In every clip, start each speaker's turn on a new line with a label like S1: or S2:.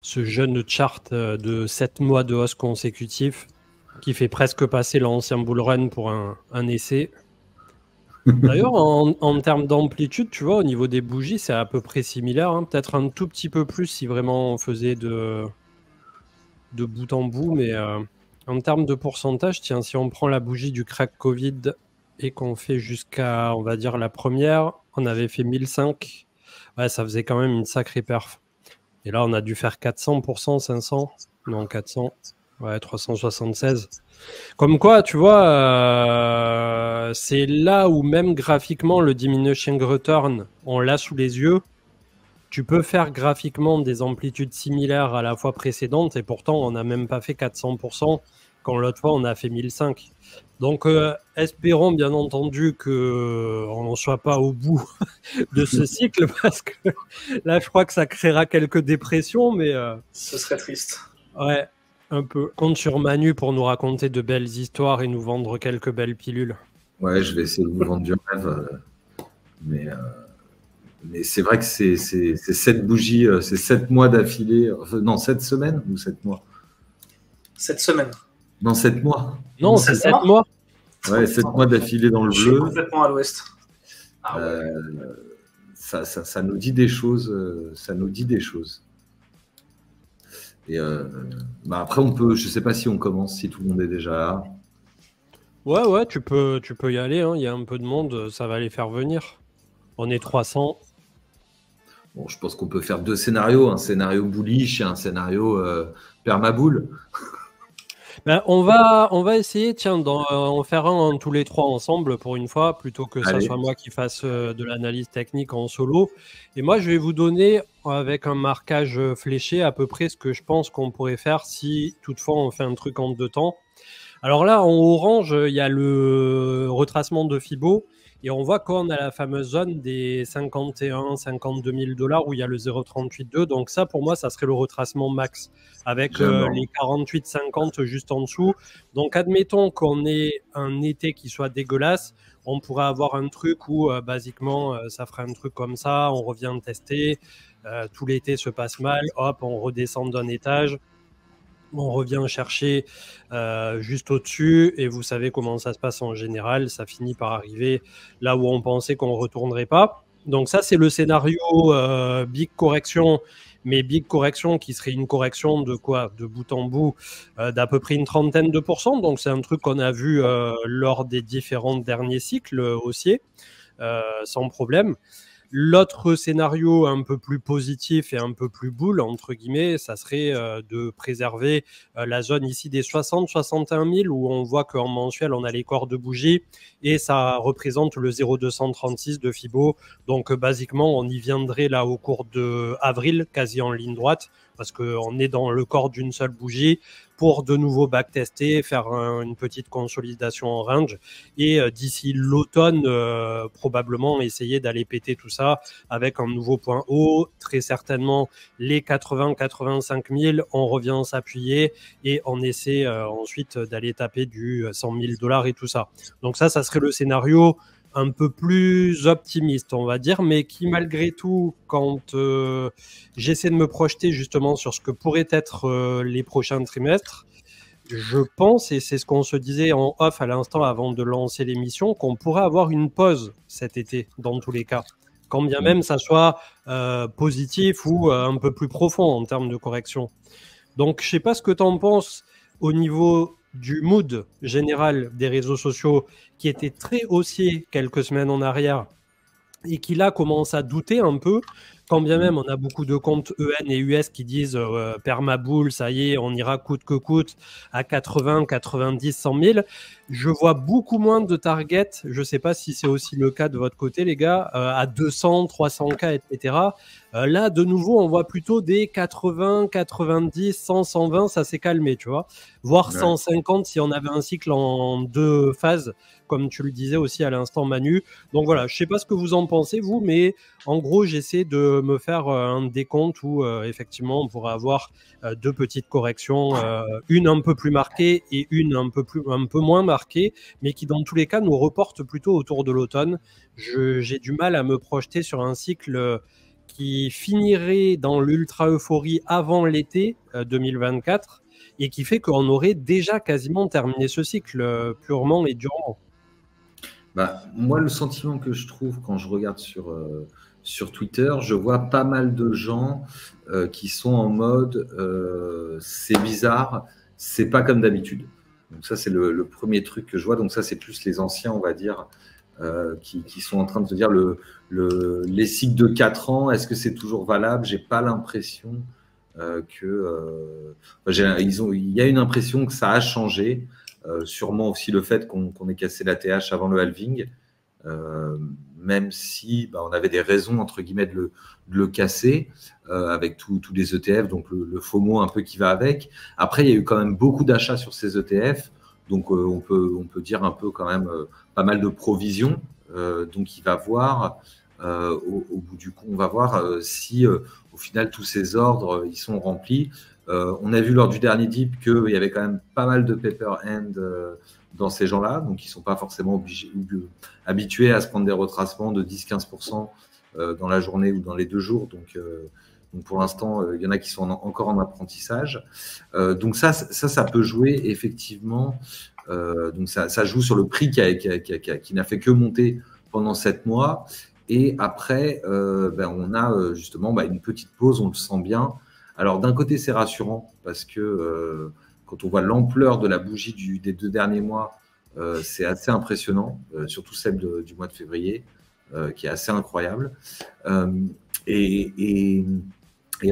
S1: ce jeune chart de 7 mois de hausse consécutif qui fait presque passer l'ancien bull run pour un essai. D'ailleurs, en termes d'amplitude, tu vois, au niveau des bougies, c'est à peu près similaire. Hein. Peut-être un tout petit peu plus si vraiment on faisait de bout en bout. Mais en termes de pourcentage, tiens, si on prend la bougie du crack Covid et qu'on fait jusqu'à, on va dire, la première, on avait fait 1005. Ouais, ça faisait quand même une sacrée perf. Et là, on a dû faire 400%, 500. Non, 400. Ouais, 376. Comme quoi, tu vois, c'est là où même graphiquement, le diminishing return, on l'a sous les yeux. Tu peux faire graphiquement des amplitudes similaires à la fois précédente et pourtant, on n'a même pas fait 400% quand l'autre fois, on a fait 1005. Donc, espérons bien entendu qu'on ne soit pas au bout de ce cycle parce que là, je crois que ça créera quelques dépressions, mais...
S2: ce serait triste.
S1: Ouais, un peu. Compte sur Manu pour nous raconter de belles histoires et nous vendre quelques belles pilules.
S3: Ouais, je vais essayer de vous vendre du rêve. Mais c'est vrai que c'est 7 bougies, c'est 7 mois d'affilée. Non, 7 semaines ou 7 mois
S2: 7 semaines.
S3: Non, 7 mois.
S1: Non, c'est 7 mois.
S3: Ouais, 7 mois d'affilée dans le
S2: Je
S3: bleu.
S2: suis complètement à l'ouest.
S3: Ah ouais. Ça nous dit des choses. Ça nous dit des choses. Et après, on peut. Je sais pas si on commence, si tout le monde est déjà là.
S1: Ouais, tu peux y aller. Hein. Il y a un peu de monde, ça va les faire venir. On est 300.
S3: Bon, je pense qu'on peut faire 2 scénarios, un scénario bullish et un scénario permaboule.
S1: Ben, on va essayer, tiens, en faire un tous les trois ensemble pour une fois, plutôt que ça soit moi qui fasse de l'analyse technique en solo. Et moi, je vais vous donner, avec un marquage fléché, à peu près ce que je pense qu'on pourrait faire si toutefois on fait un truc en 2 temps. Alors là, en orange, il y a le retracement de Fibo. Et on voit qu'on a la fameuse zone des 51, 52 000 $ où il y a le 0,38,2. Donc ça, pour moi, ça serait le retracement max avec les 48, 50 juste en dessous. Donc admettons qu'on ait un été qui soit dégueulasse. On pourrait avoir un truc où, basiquement, ça ferait un truc comme ça. On revient tester. Tout l'été se passe mal. Hop, on redescend d'un étage. On revient chercher juste au-dessus et vous savez comment ça se passe en général. Ça finit par arriver là où on pensait qu'on ne retournerait pas. Donc ça, c'est le scénario big correction, mais big correction qui serait une correction de quoi? De bout en bout d'à peu près une trentaine de %. Donc c'est un truc qu'on a vu lors des différents derniers cycles haussiers sans problème. L'autre scénario un peu plus positif et un peu plus bull, entre guillemets, ça serait de préserver la zone ici des 60-61 000 où on voit qu'en mensuel, on a les corps de bougie et ça représente le 0,236 de Fibo. Donc, basiquement, on y viendrait là au cours de avril, quasi en ligne droite, parce qu'on est dans le corps d'une seule bougie pour de nouveau backtester, faire une petite consolidation en range et d'ici l'automne, probablement essayer d'aller péter tout ça avec un nouveau point haut, très certainement les 80-85 000, on revient s'appuyer et on essaie ensuite d'aller taper du 100 000 $ et tout ça. Donc ça serait le scénario un peu plus optimiste, on va dire, mais qui malgré tout, quand j'essaie de me projeter justement sur ce que pourraient être les prochains trimestres, je pense, et c'est ce qu'on se disait en off à l'instant avant de lancer l'émission, qu'on pourrait avoir une pause cet été, dans tous les cas. Quand bien même ça soit positif ou un peu plus profond en termes de correction. Donc, je ne sais pas ce que tu en penses au niveau du mood général des réseaux sociaux qui était très haussier quelques semaines en arrière et qui là commence à douter un peu, quand bien même on a beaucoup de comptes EN et US qui disent permaboule, ça y est, on ira coûte que coûte à 80, 90, 100 000. Je vois beaucoup moins de targets, je ne sais pas si c'est aussi le cas de votre côté les gars, à 200, 300K, etc. Là, de nouveau, on voit plutôt des 80, 90, 100, 120, ça s'est calmé, tu vois. Voire 150 si on avait un cycle en 2 phases, comme tu le disais aussi à l'instant, Manu. Donc voilà, je ne sais pas ce que vous en pensez, vous, mais en gros, j'essaie de me faire un décompte où effectivement, on pourrait avoir 2 petites corrections, une un peu plus marquée et une un peu moins marquée, mais qui dans tous les cas nous reporte plutôt autour de l'automne. J'ai du mal à me projeter sur un cycle qui finirait dans l'ultra-euphorie avant l'été 2024 et qui fait qu'on aurait déjà quasiment terminé ce cycle purement et durement.
S3: Moi, le sentiment que je trouve quand je regarde sur Twitter, je vois pas mal de gens qui sont en mode c'est bizarre, c'est pas comme d'habitude. Donc ça, c'est le premier truc que je vois. Donc ça, c'est plus les anciens, on va dire, qui sont en train de se dire les cycles de 4 ans, est-ce que c'est toujours valable? J'ai pas l'impression il y a une impression que ça a changé. Sûrement aussi le fait qu'on ait cassé la TH avant le halving, même si on avait des raisons entre guillemets de le casser avec tous les ETF, donc le FOMO un peu qui va avec. Après, il y a eu quand même beaucoup d'achats sur ces ETF, donc on peut dire un peu quand même pas mal de provisions. Donc il va voir au bout du coup, on va voir si au final tous ces ordres ils sont remplis. On a vu lors du dernier dip qu'il y avait quand même pas mal de paper hand dans ces gens-là, donc ils ne sont pas forcément habitués à se prendre des retracements de 10-15% dans la journée ou dans les 2 jours. Donc pour l'instant, il y en a qui sont encore en apprentissage. Donc ça peut jouer effectivement. Donc ça joue sur le prix qui n'a fait que monter pendant 7 mois. Et après, on a justement une petite pause, on le sent bien. Alors d'un côté, c'est rassurant parce que quand on voit l'ampleur de la bougie des 2 derniers mois, c'est assez impressionnant, surtout celle du mois de février, qui est assez incroyable. Et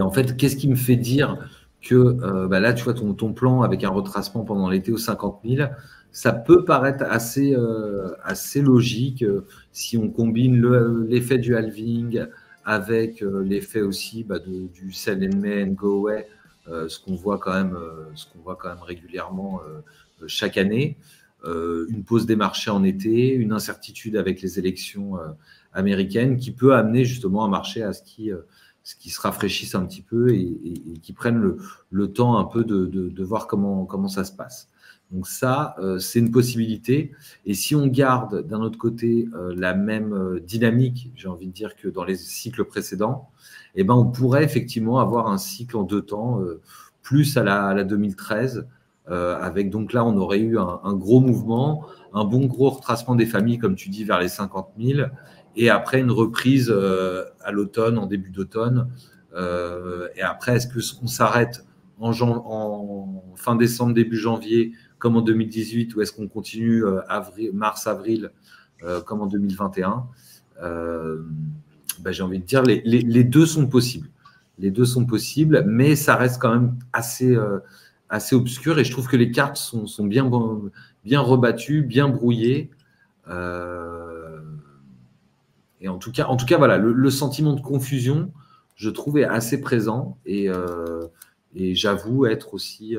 S3: en fait, qu'est-ce qui me fait dire que là, tu vois, ton plan avec un retracement pendant l'été aux 50 000, ça peut paraître assez logique si on combine l'effet du halving avec l'effet aussi du sell and May and go away, ce qu'on voit quand même régulièrement chaque année, une pause des marchés en été, une incertitude avec les élections américaines qui peut amener justement un marché à ce qui se rafraîchisse un petit peu et qui prennent le temps un peu de voir comment ça se passe. Donc ça, c'est une possibilité. Et si on garde d'un autre côté la même dynamique, j'ai envie de dire que dans les cycles précédents, on pourrait effectivement avoir un cycle en 2 temps, plus à la 2013, avec donc là, on aurait eu un gros mouvement, un bon gros retracement des familles, comme tu dis, vers les 50 000, et après une reprise à l'automne, en début d'automne. Et après, est-ce qu'on s'arrête en fin décembre, début janvier, comme en 2018, ou est-ce qu'on continue mars-avril, comme en 2021 j'ai envie de dire, les deux sont possibles. Les deux sont possibles, mais ça reste quand même assez obscur. Et je trouve que les cartes sont bien rebattues, bien brouillées. Et en tout cas, voilà, le sentiment de confusion, je trouve, est assez présent. Et j'avoue être aussi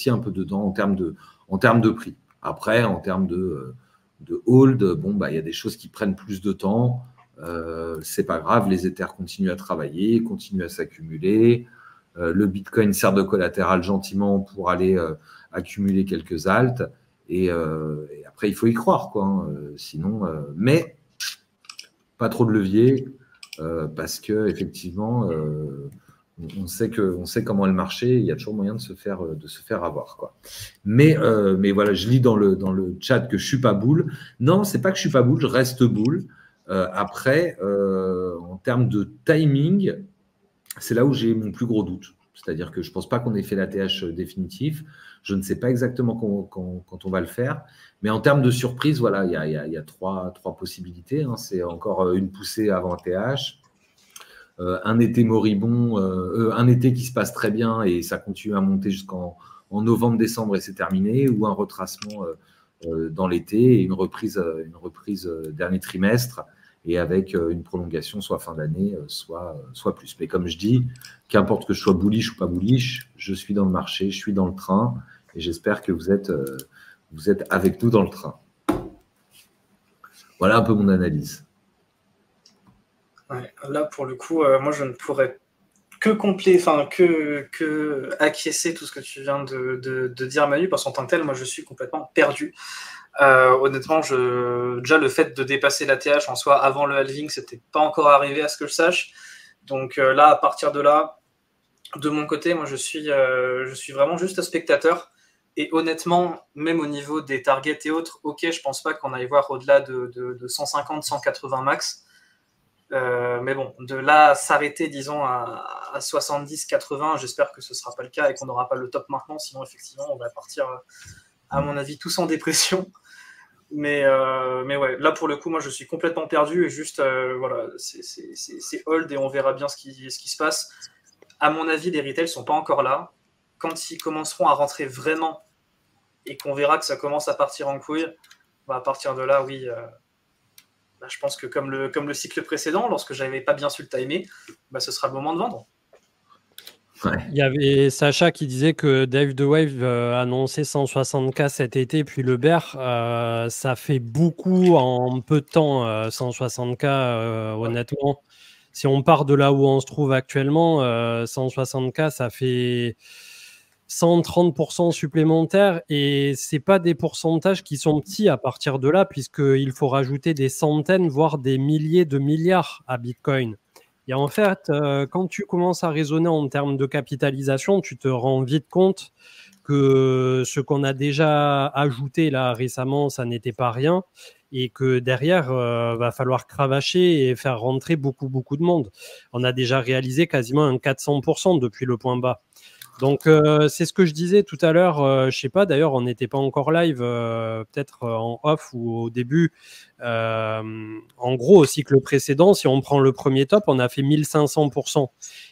S3: un peu dedans en termes de prix. Après, en termes de hold, il y a des choses qui prennent plus de temps. C'est pas grave, les Ethers continuent à travailler, continuent à s'accumuler. Le Bitcoin sert de collatéral gentiment pour aller accumuler quelques alts. Et après, il faut y croire, quoi. Hein. Sinon, mais pas trop de levier parce que effectivement. On sait comment est le marché, il y a toujours moyen de se faire avoir, quoi. Mais voilà, je lis dans le chat que je suis pas bull. Non, c'est pas que je suis pas bull, je reste bull. Après, en termes de timing, c'est là où j'ai mon plus gros doute. C'est-à-dire que je pense pas qu'on ait fait l'ATH définitif. Je ne sais pas exactement quand on va le faire. Mais en termes de surprise, voilà, il y a trois possibilités. Hein. C'est encore une poussée avant ATH. Un été moribond, un été qui se passe très bien et ça continue à monter jusqu'en novembre-décembre et c'est terminé, ou un retracement dans l'été et une reprise dernier trimestre et avec une prolongation soit fin d'année, soit plus. Mais comme je dis, qu'importe que je sois bullish ou pas bullish, je suis dans le marché, je suis dans le train et j'espère que vous êtes avec nous dans le train. Voilà un peu mon analyse.
S2: Ouais, là, pour le coup, moi, je ne pourrais que acquiescer tout ce que tu viens de dire, Manu, parce qu'en tant que tel, moi, je suis complètement perdu. Honnêtement, déjà, le fait de dépasser la TH en soi avant le halving, c'était pas encore arrivé à ce que je sache. Donc là, à partir de là, de mon côté, moi, je suis vraiment juste spectateur. Et honnêtement, même au niveau des targets et autres, ok, je pense pas qu'on aille voir au-delà de 150, 180 max. Mais bon, de là à s'arrêter, disons, à 70, 80, j'espère que ce sera pas le cas et qu'on n'aura pas le top maintenant. Sinon, effectivement, on va partir, à mon avis, tous en dépression. Mais ouais, là, pour le coup, moi, je suis complètement perdu et juste, voilà, c'est hold et on verra bien ce qui se passe. À mon avis, les retails sont pas encore là. Quand ils commenceront à rentrer vraiment et qu'on verra que ça commence à partir en couille, bah, à partir de là, oui, bah, je pense que comme le cycle précédent, lorsque j'avais pas bien su le timer, bah, ce sera le moment de vendre.
S1: Ouais. Il y avait Sacha qui disait que Dave the Wave annonçait 160K cet été, puis le bear, ça fait beaucoup en peu de temps, 160K, honnêtement. Si on part de là où on se trouve actuellement, 160K, ça fait 130% supplémentaires et c'est pas des pourcentages qui sont petits à partir de là, puisqu'il faut rajouter des centaines, voire des milliers de milliards à Bitcoin. Et en fait, quand tu commences à raisonner en termes de capitalisation, tu te rends vite compte que ce qu'on a déjà ajouté là récemment, ça n'était pas rien et que derrière, va falloir cravacher et faire rentrer beaucoup de monde. On a déjà réalisé quasiment un 400% depuis le point bas. Donc, c'est ce que je disais tout à l'heure. Je sais pas, d'ailleurs, on n'était pas encore live, peut-être en off ou au début. En gros, au cycle précédent, si on prend le premier top, on a fait 1500%.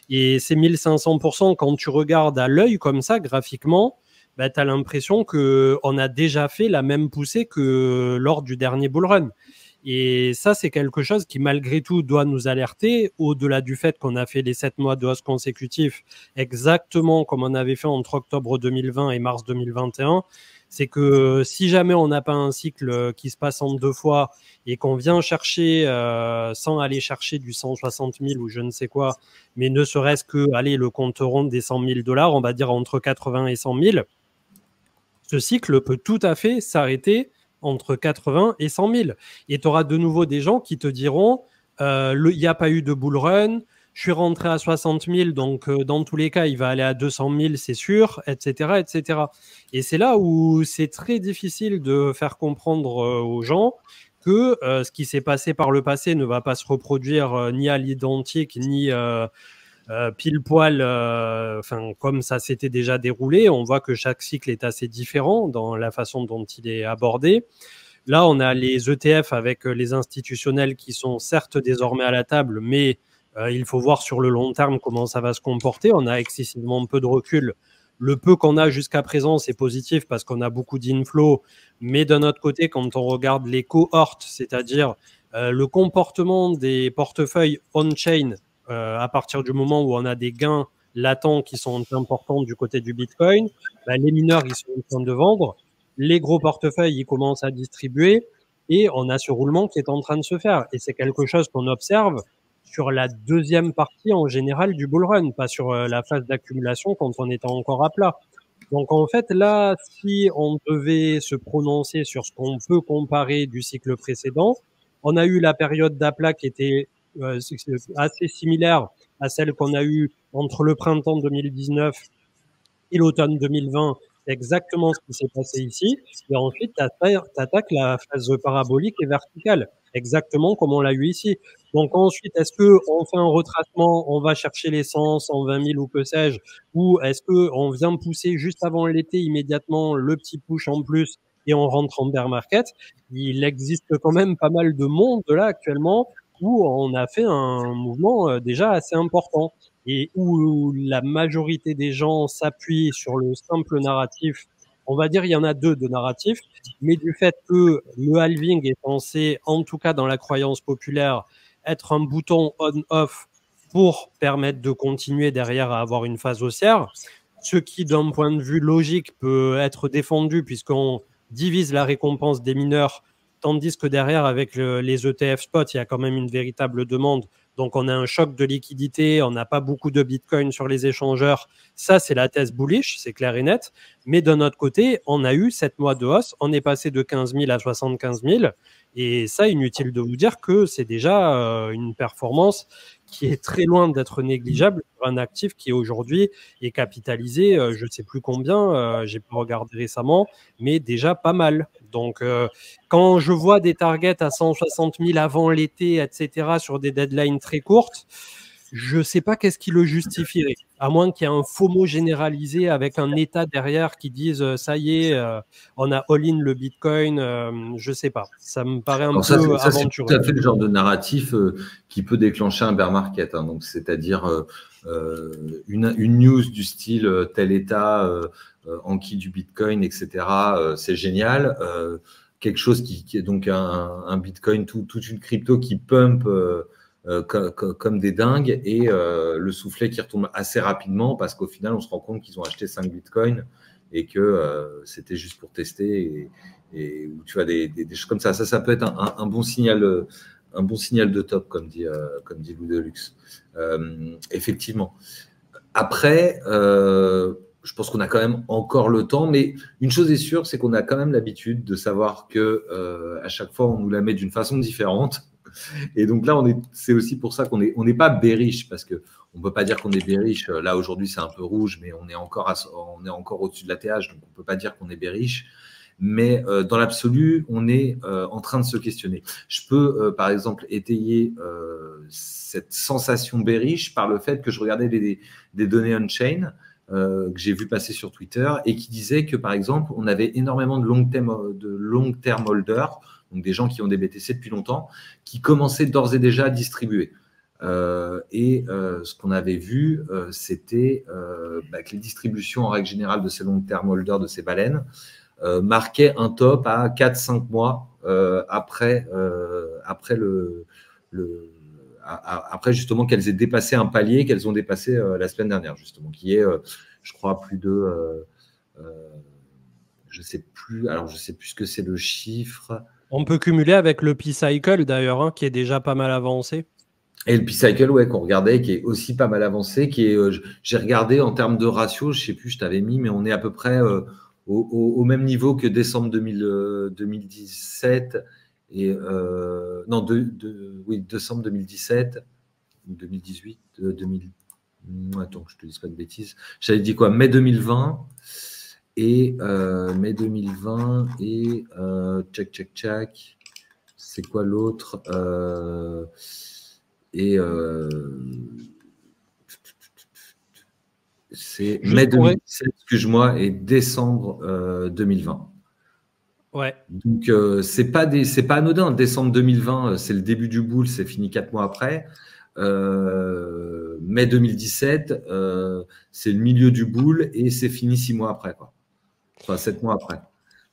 S1: Et ces 1500%, quand tu regardes à l'œil comme ça, graphiquement, bah, tu as l'impression qu'on a déjà fait la même poussée que lors du dernier bull run. Et ça, c'est quelque chose qui, malgré tout, doit nous alerter, au-delà du fait qu'on a fait les 7 mois de hausse consécutifs, exactement comme on avait fait entre octobre 2020 et mars 2021. C'est que si jamais on n'a pas un cycle qui se passe en 2 fois et qu'on vient chercher, sans aller chercher du 160 000 ou je ne sais quoi, mais ne serait-ce que, allez, le compte rond des 100 000 $, on va dire entre 80 et 100 000, ce cycle peut tout à fait s'arrêter entre 80 et 100 000. Et tu auras de nouveau des gens qui te diront il n'y a pas eu de bull run, je suis rentré à 60 000, donc dans tous les cas, il va aller à 200 000, c'est sûr, etc., etc. Et c'est là où c'est très difficile de faire comprendre aux gens que ce qui s'est passé par le passé ne va pas se reproduire ni à l'identique, ni pile poil, comme ça s'était déjà déroulé. On voit que chaque cycle est assez différent dans la façon dont il est abordé. Là, on a les ETF avec les institutionnels qui sont certes désormais à la table, mais il faut voir sur le long terme comment ça va se comporter. On a excessivement peu de recul. Le peu qu'on a jusqu'à présent, c'est positif parce qu'on a beaucoup d'inflow. Mais d'un autre côté, quand on regarde les cohortes, c'est-à-dire le comportement des portefeuilles on-chain, à partir du moment où on a des gains latents qui sont importants du côté du Bitcoin, bah, les mineurs, ils sont en train de vendre, les gros portefeuilles, ils commencent à distribuer et on a ce roulement qui est en train de se faire. Et c'est quelque chose qu'on observe sur la deuxième partie en général du bull run, pas sur la phase d'accumulation quand on est encore à plat. Donc en fait, là, si on devait se prononcer sur ce qu'on peut comparer du cycle précédent, on a eu la période d'aplat qui était assez similaire à celle qu'on a eue entre le printemps 2019 et l'automne 2020. C'est exactement ce qui s'est passé ici. Et ensuite, tu attaques la phase parabolique et verticale, exactement comme on l'a eu ici. Donc ensuite, est-ce qu'on fait un retracement, on va chercher les 100, 120 000 ou que sais-je, ou est-ce qu'on vient pousser juste avant l'été immédiatement le petit push en plus et on rentre en bear market? Il existe quand même pas mal de monde là actuellement où on a fait un mouvement déjà assez important et où la majorité des gens s'appuient sur le simple narratif. On va dire il y en a 2 de narratifs, mais du fait que le halving est censé, en tout cas dans la croyance populaire, être un bouton on-off pour permettre de continuer derrière à avoir une phase haussière, ce qui d'un point de vue logique peut être défendu puisqu'on divise la récompense des mineurs, tandis que derrière, avec les ETF spot, il y a quand même une véritable demande. Donc, on a un choc de liquidité, on n'a pas beaucoup de Bitcoin sur les échangeurs. Ça, c'est la thèse bullish, c'est clair et net. Mais d'un autre côté, on a eu 7 mois de hausse, on est passé de 15 000 à 75 000. Et ça, inutile de vous dire que c'est déjà une performance qui est très loin d'être négligeable sur un actif qui aujourd'hui est capitalisé, je ne sais plus combien, j'ai pas regardé récemment, mais déjà pas mal. Donc, quand je vois des targets à 160 000 avant l'été, etc., sur des deadlines très courtes, je ne sais pas qu'est-ce qui le justifierait, à moins qu'il y ait un FOMO généralisé avec un État derrière qui dise ça y est, on a all-in le Bitcoin, je ne sais pas. Ça me paraît un peu aventureux.
S3: C'est tout à fait le genre de narratif qui peut déclencher un bear market. Hein. Donc, c'est-à-dire une news du style tel État enquis du Bitcoin, etc. C'est génial. Quelque chose qui est donc un Bitcoin, toute une crypto qui pump comme des dingues et le soufflet qui retombe assez rapidement parce qu'au final, on se rend compte qu'ils ont acheté 5 bitcoins et que c'était juste pour tester et tu vois des choses comme ça. Ça peut être un bon signal de top, comme dit Lou Deluxe. Effectivement. Après, je pense qu'on a quand même encore le temps, mais une chose est sûre, c'est qu'on a quand même l'habitude de savoir que à chaque fois, on nous la met d'une façon différente. Et donc là, c'est aussi pour ça qu'on n'est pas bearish, parce qu'on ne peut pas dire qu'on est bearish. Là, aujourd'hui, c'est un peu rouge, mais on est encore au-dessus de la TH, donc on ne peut pas dire qu'on est bearish. Mais dans l'absolu, on est en train de se questionner. Je peux, par exemple, étayer cette sensation bearish par le fait que je regardais des données on-chain que j'ai vu passer sur Twitter et qui disaient que, par exemple, on avait énormément de long-term holders, donc des gens qui ont des BTC depuis longtemps, qui commençaient d'ores et déjà à distribuer. Ce qu'on avait vu, c'était que les distributions en règle générale de ces long-term holders, de ces baleines, marquaient un top à 4-5 mois après justement qu'elles aient dépassé un palier qu'elles ont dépassé la semaine dernière, justement, qui est, je crois, plus de... je ne sais plus ce que c'est le chiffre.
S1: On peut cumuler avec le P-Cycle d'ailleurs, hein, qui est déjà pas mal avancé.
S3: Et le P-Cycle, ouais, qu'on regardait, qui est aussi pas mal avancé, qui est, j'ai regardé en termes de ratio, je ne sais plus, je t'avais mis, mais on est à peu près au même niveau que décembre 2017 et décembre 2017 ou 2018, attends, je te dis pas de bêtises. J'avais dit quoi, mai 2020 et mai 2020 et tchac. C'est quoi l'autre c'est mai 2017, excuse-moi, et décembre 2020.
S1: Ouais.
S3: Donc, c'est pas anodin. Décembre 2020, c'est le début du bull, c'est fini 4 mois après. Mai 2017, c'est le milieu du bull et c'est fini 6 mois après, quoi. Enfin, 7 mois après.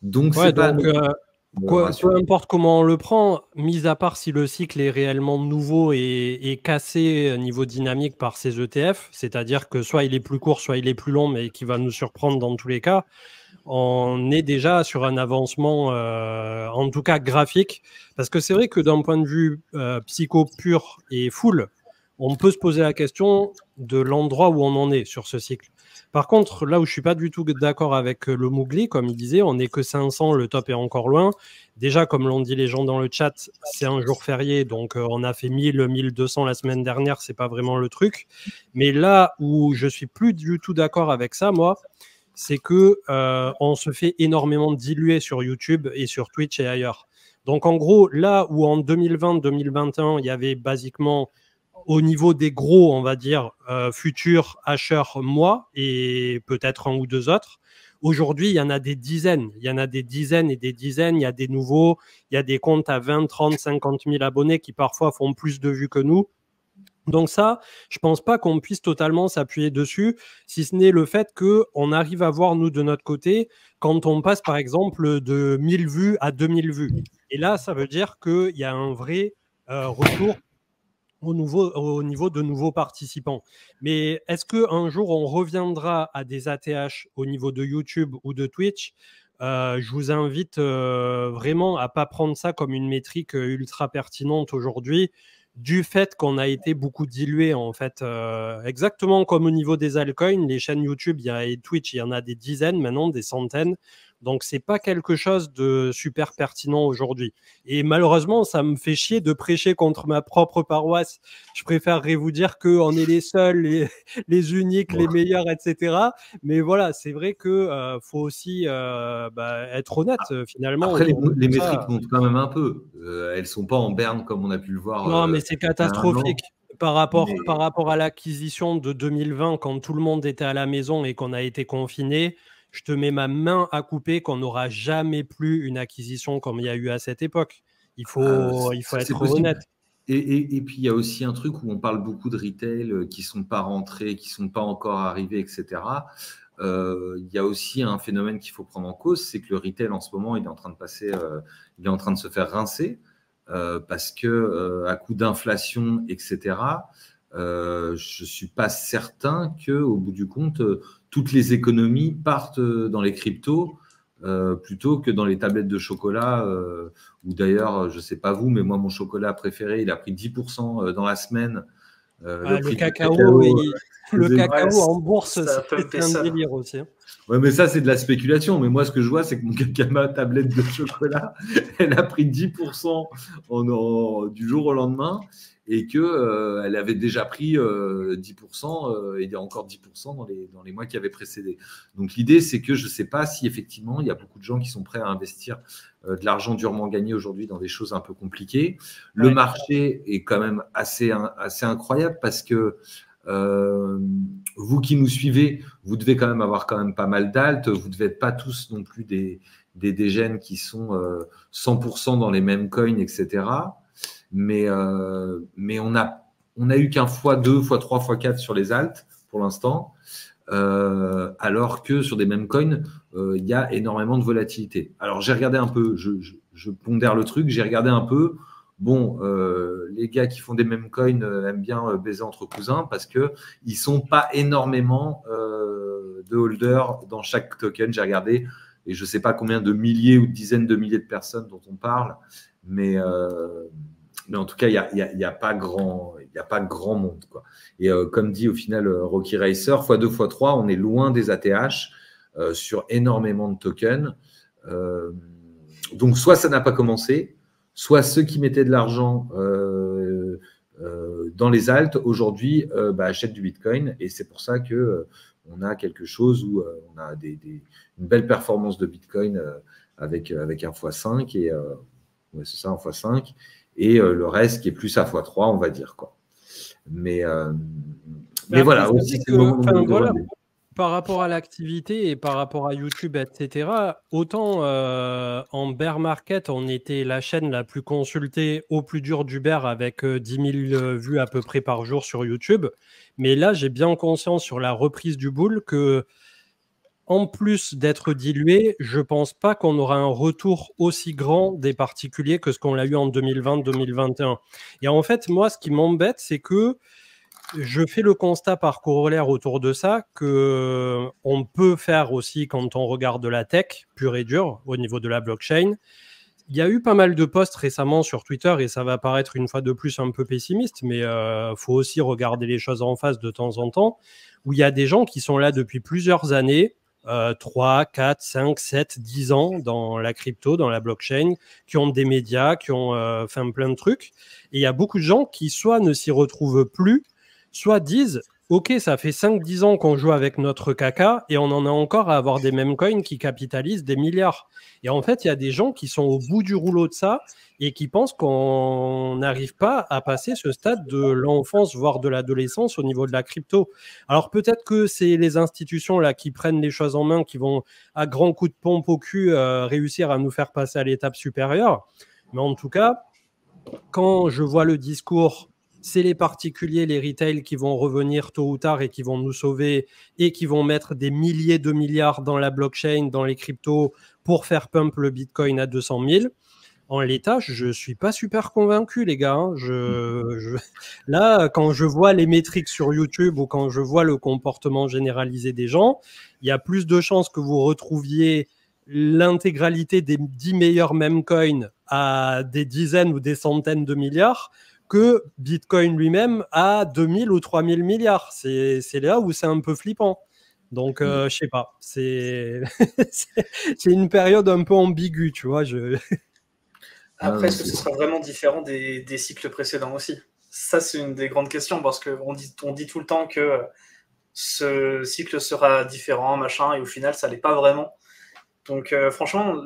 S3: Donc,
S1: ouais, peu importe comment on le prend, mis à part si le cycle est réellement nouveau et cassé niveau dynamique par ces ETF, c'est-à-dire que soit il est plus court, soit il est plus long, mais qui va nous surprendre dans tous les cas, on est déjà sur un avancement, en tout cas graphique, parce que c'est vrai que d'un point de vue psycho pur et full, on peut se poser la question de l'endroit où on en est sur ce cycle. Par contre, là où je ne suis pas du tout d'accord avec le Mougli, comme il disait, on n'est que 500, le top est encore loin. Déjà, comme l'ont dit les gens dans le chat, c'est un jour férié, donc on a fait 1000, 1200 la semaine dernière, ce n'est pas vraiment le truc. Mais là où je ne suis plus du tout d'accord avec ça, moi, c'est qu'on se fait énormément diluer sur YouTube et sur Twitch et ailleurs. Donc en gros, là où en 2020-2021, il y avait basiquement... au niveau des gros, on va dire, futurs acheteurs, moi, et peut-être un ou deux autres. Aujourd'hui, il y en a des dizaines. Il y en a des dizaines et des dizaines. Il y a des nouveaux. Il y a des comptes à 20, 30, 50 000 abonnés qui parfois font plus de vues que nous. Donc ça, je ne pense pas qu'on puisse totalement s'appuyer dessus, si ce n'est le fait qu'on arrive à voir, nous, de notre côté, quand on passe, par exemple, de 1000 vues à 2000 vues. Et là, ça veut dire qu'il y a un vrai retour au niveau de nouveaux participants. Mais est-ce qu'un jour, on reviendra à des ATH au niveau de YouTube ou de Twitch ? Je vous invite vraiment à ne pas prendre ça comme une métrique ultra pertinente aujourd'hui, du fait qu'on a été beaucoup dilué, en fait. Exactement comme au niveau des altcoins, les chaînes YouTube et Twitch, il y en a des dizaines maintenant, des centaines. Donc, c'est pas quelque chose de super pertinent aujourd'hui. Et malheureusement, ça me fait chier de prêcher contre ma propre paroisse. Je préférerais vous dire qu'on est les seuls, les uniques, les meilleurs, etc. Mais voilà, c'est vrai que faut aussi être honnête, finalement.
S3: Après, les métriques montent quand même un peu. Elles sont pas en berne comme on a pu le voir.
S1: Non, mais c'est catastrophique. Par rapport à l'acquisition de 2020, quand tout le monde était à la maison et qu'on a été confiné, je te mets ma main à couper qu'on n'aura jamais plus une acquisition comme il y a eu à cette époque. Il faut être honnête.
S3: Et puis, il y a aussi un truc où on parle beaucoup de retail qui ne sont pas rentrés, qui ne sont pas encore arrivés, etc. Il y a aussi un phénomène qu'il faut prendre en cause, c'est que le retail, en ce moment, il est en train de se faire rincer parce que à coup d'inflation, etc., je ne suis pas certain qu'au bout du compte, toutes les économies partent dans les cryptos plutôt que dans les tablettes de chocolat, ou d'ailleurs, je ne sais pas vous, mais moi, mon chocolat préféré, il a pris 10% dans la semaine.
S1: Le cacao en bourse, c'est un délire aussi.
S3: Ouais, mais ça, c'est de la spéculation. Mais moi, ce que je vois, c'est que mon cacama tablette de chocolat, elle a pris 10% du jour au lendemain et qu'elle avait déjà pris 10% et il y a encore 10% dans les mois qui avaient précédé. Donc, l'idée, c'est que je ne sais pas si effectivement, il y a beaucoup de gens qui sont prêts à investir de l'argent durement gagné aujourd'hui dans des choses un peu compliquées. Le marché est quand même assez incroyable parce que vous qui nous suivez, vous devez quand même avoir pas mal d'alt. Vous ne devez être pas tous non plus des gènes qui sont 100% dans les mêmes coins, etc. Mais on a eu qu'un x2, x3, x4 sur les alts pour l'instant, alors que sur des mêmes coins, il y a énormément de volatilité. Alors j'ai regardé un peu, je pondère le truc, j'ai regardé un peu. Bon, les gars qui font des mêmes coins aiment bien baiser entre cousins parce qu'ils ne sont pas énormément de holders dans chaque token. J'ai regardé et je ne sais pas combien de milliers ou de dizaines de milliers de personnes dont on parle, mais en tout cas, il n'y a pas grand monde, quoi. Et comme dit au final Rocky Racer, x2, x3, on est loin des ATH sur énormément de tokens. Donc, soit ça n'a pas commencé, soit ceux qui mettaient de l'argent dans les alts, aujourd'hui, achètent du Bitcoin. Et c'est pour ça qu'on a quelque chose où on a une belle performance de Bitcoin avec un x5. Et c'est ça, un x5. Et le reste qui est plus à x3, on va dire, quoi. Mais voilà, aussi, c'est le moment
S1: voilà. Par rapport à l'activité et par rapport à YouTube, etc., autant en bear market, on était la chaîne la plus consultée au plus dur du bear avec 10 000 vues à peu près par jour sur YouTube. Mais là, j'ai bien conscience sur la reprise du bull que, en plus d'être dilué, je ne pense pas qu'on aura un retour aussi grand des particuliers que ce qu'on a eu en 2020-2021. Et en fait, moi, ce qui m'embête, c'est que je fais le constat par corollaire autour de ça qu'on peut faire aussi quand on regarde la tech pure et dure au niveau de la blockchain. Il y a eu pas mal de posts récemment sur Twitter et ça va paraître une fois de plus un peu pessimiste, mais faut aussi regarder les choses en face de temps en temps, où il y a des gens qui sont là depuis plusieurs années, 3, 4, 5, 7, 10 ans dans la crypto, dans la blockchain, qui ont des médias, qui ont fait plein de trucs. Et il y a beaucoup de gens qui soit ne s'y retrouvent plus, soit disent « Ok, ça fait 5-10 ans qu'on joue avec notre caca et on en a encore à avoir des mêmes coins qui capitalisent des milliards. » Et en fait, il y a des gens qui sont au bout du rouleau de ça et qui pensent qu'on n'arrive pas à passer ce stade de l'enfance, voire de l'adolescence au niveau de la crypto. Alors peut-être que c'est les institutions là qui prennent les choses en main, qui vont à grands coups de pompe au cul réussir à nous faire passer à l'étape supérieure. Mais en tout cas, quand je vois le discours, c'est les particuliers, les retail qui vont revenir tôt ou tard et qui vont nous sauver et qui vont mettre des milliers de milliards dans la blockchain, dans les cryptos pour faire pump le Bitcoin à 200 000. En l'état, je ne suis pas super convaincu, les gars. Là, quand je vois les métriques sur YouTube ou quand je vois le comportement généralisé des gens, il y a plus de chances que vous retrouviez l'intégralité des 10 meilleurs meme coins à des dizaines ou des centaines de milliards que Bitcoin lui-même à 2000 ou 3000 milliards. C'est là où c'est un peu flippant. Donc, je sais pas. C'est une période un peu ambiguë, tu vois.
S2: Après, est-ce que ce sera vraiment différent des cycles précédents aussi? Ça, c'est une des grandes questions, parce qu'on dit tout le temps que ce cycle sera différent, machin, et au final, ça l'est pas vraiment. Donc, franchement,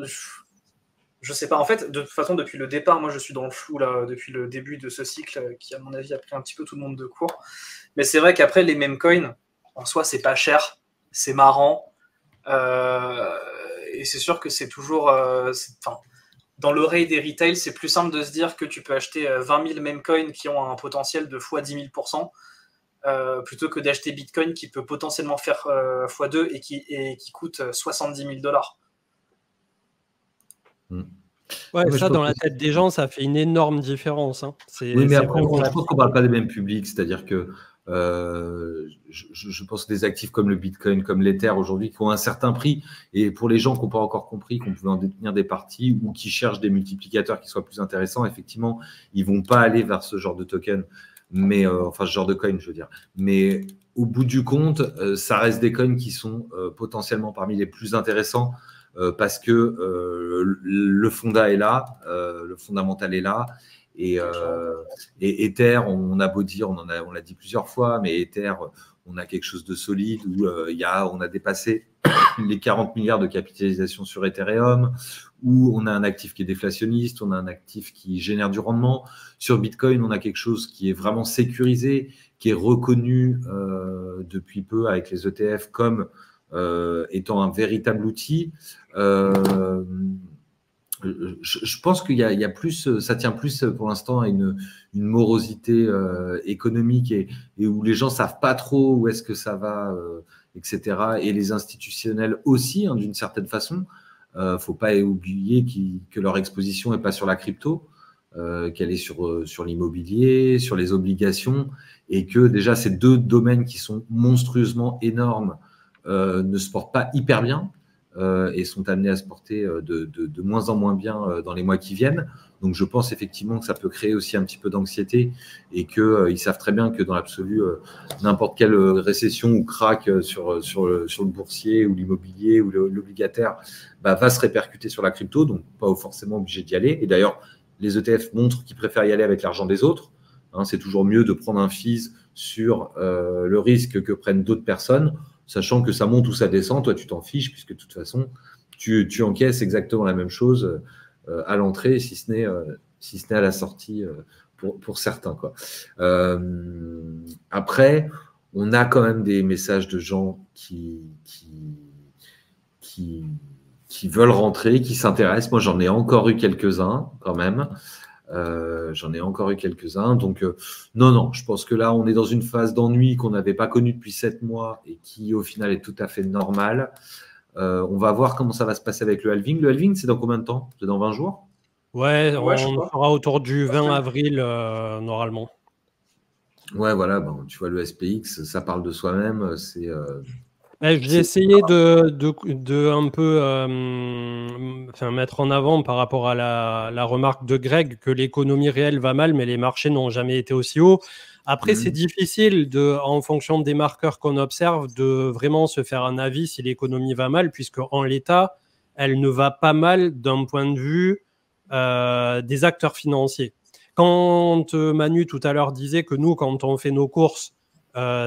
S2: je sais pas. En fait, de toute façon, depuis le départ, moi, je suis dans le flou, là, depuis le début de ce cycle, qui, à mon avis, a pris un petit peu tout le monde de court. Mais c'est vrai qu'après, les meme coins, en soi, c'est pas cher, c'est marrant, et c'est sûr que c'est toujours... dans l'oreille des retails, c'est plus simple de se dire que tu peux acheter 20 000 meme coins qui ont un potentiel de x 10 000%, plutôt que d'acheter Bitcoin qui peut potentiellement faire x2 et qui coûte 70 000 $.
S1: Ouais, ça, dans la tête des gens, ça fait une énorme différence. Hein.
S3: Oui, mais après, je pense qu'on ne parle pas des mêmes publics. C'est-à-dire que je pense que des actifs comme le Bitcoin, comme l'Ether aujourd'hui, qui ont un certain prix, et pour les gens qui n'ont pas encore compris qu'on pouvait en détenir des parties ou qui cherchent des multiplicateurs qui soient plus intéressants, effectivement, ils ne vont pas aller vers ce genre de token, mais enfin ce genre de coin, je veux dire. Mais au bout du compte, ça reste des coins qui sont potentiellement parmi les plus intéressants parce que le fonda est là, le fondamental est là. Et Ether, on a beau dire, on l'a dit plusieurs fois, mais Ether, on a quelque chose de solide où on a dépassé les 40 milliards de capitalisation sur Ethereum, où on a un actif qui est déflationniste, on a un actif qui génère du rendement. Sur Bitcoin, on a quelque chose qui est vraiment sécurisé, qui est reconnu depuis peu avec les ETF comme étant un véritable outil. Je pense qu'il y a plus, ça tient plus pour l'instant à une morosité économique et où les gens savent pas trop où est-ce que ça va, etc. Et les institutionnels aussi, hein, d'une certaine façon. Faut pas oublier que leur exposition est pas sur la crypto, qu'elle est sur l'immobilier, sur les obligations, et que déjà ces deux domaines qui sont monstrueusement énormes ne se portent pas hyper bien. Et sont amenés à se porter de moins en moins bien dans les mois qui viennent. Donc, je pense effectivement que ça peut créer aussi un petit peu d'anxiété et qu'ils savent très bien que dans l'absolu, n'importe quelle récession ou crack sur le boursier ou l'immobilier ou l'obligataire va se répercuter sur la crypto, donc pas forcément obligé d'y aller. Et d'ailleurs, les ETF montrent qu'ils préfèrent y aller avec l'argent des autres. Hein, c'est toujours mieux de prendre un fees sur le risque que prennent d'autres personnes, sachant que ça monte ou ça descend, toi tu t'en fiches, puisque de toute façon, tu encaisses exactement la même chose à l'entrée, si ce n'est à la sortie pour certains, quoi. Après, on a quand même des messages de gens qui veulent rentrer, qui s'intéressent. Moi, j'en ai encore eu quelques-uns quand même. Donc non, je pense que là on est dans une phase d'ennui qu'on n'avait pas connue depuis 7 mois et qui au final est tout à fait normale. On va voir comment ça va se passer avec le halving. Le halving, c'est dans combien de temps? C'est dans 20 jours?
S1: Ouais, on sera autour du 20 avril normalement.
S3: Ouais, voilà, tu vois, le SPX, ça parle de soi-même.
S1: J'ai essayé de un peu mettre en avant par rapport à la remarque de Greg que l'économie réelle va mal, mais les marchés n'ont jamais été aussi hauts. Après, c'est difficile, en fonction des marqueurs qu'on observe, de vraiment se faire un avis si l'économie va mal, puisque en l'état, elle ne va pas mal d'un point de vue des acteurs financiers. Quand Manu tout à l'heure disait que nous, quand on fait nos courses,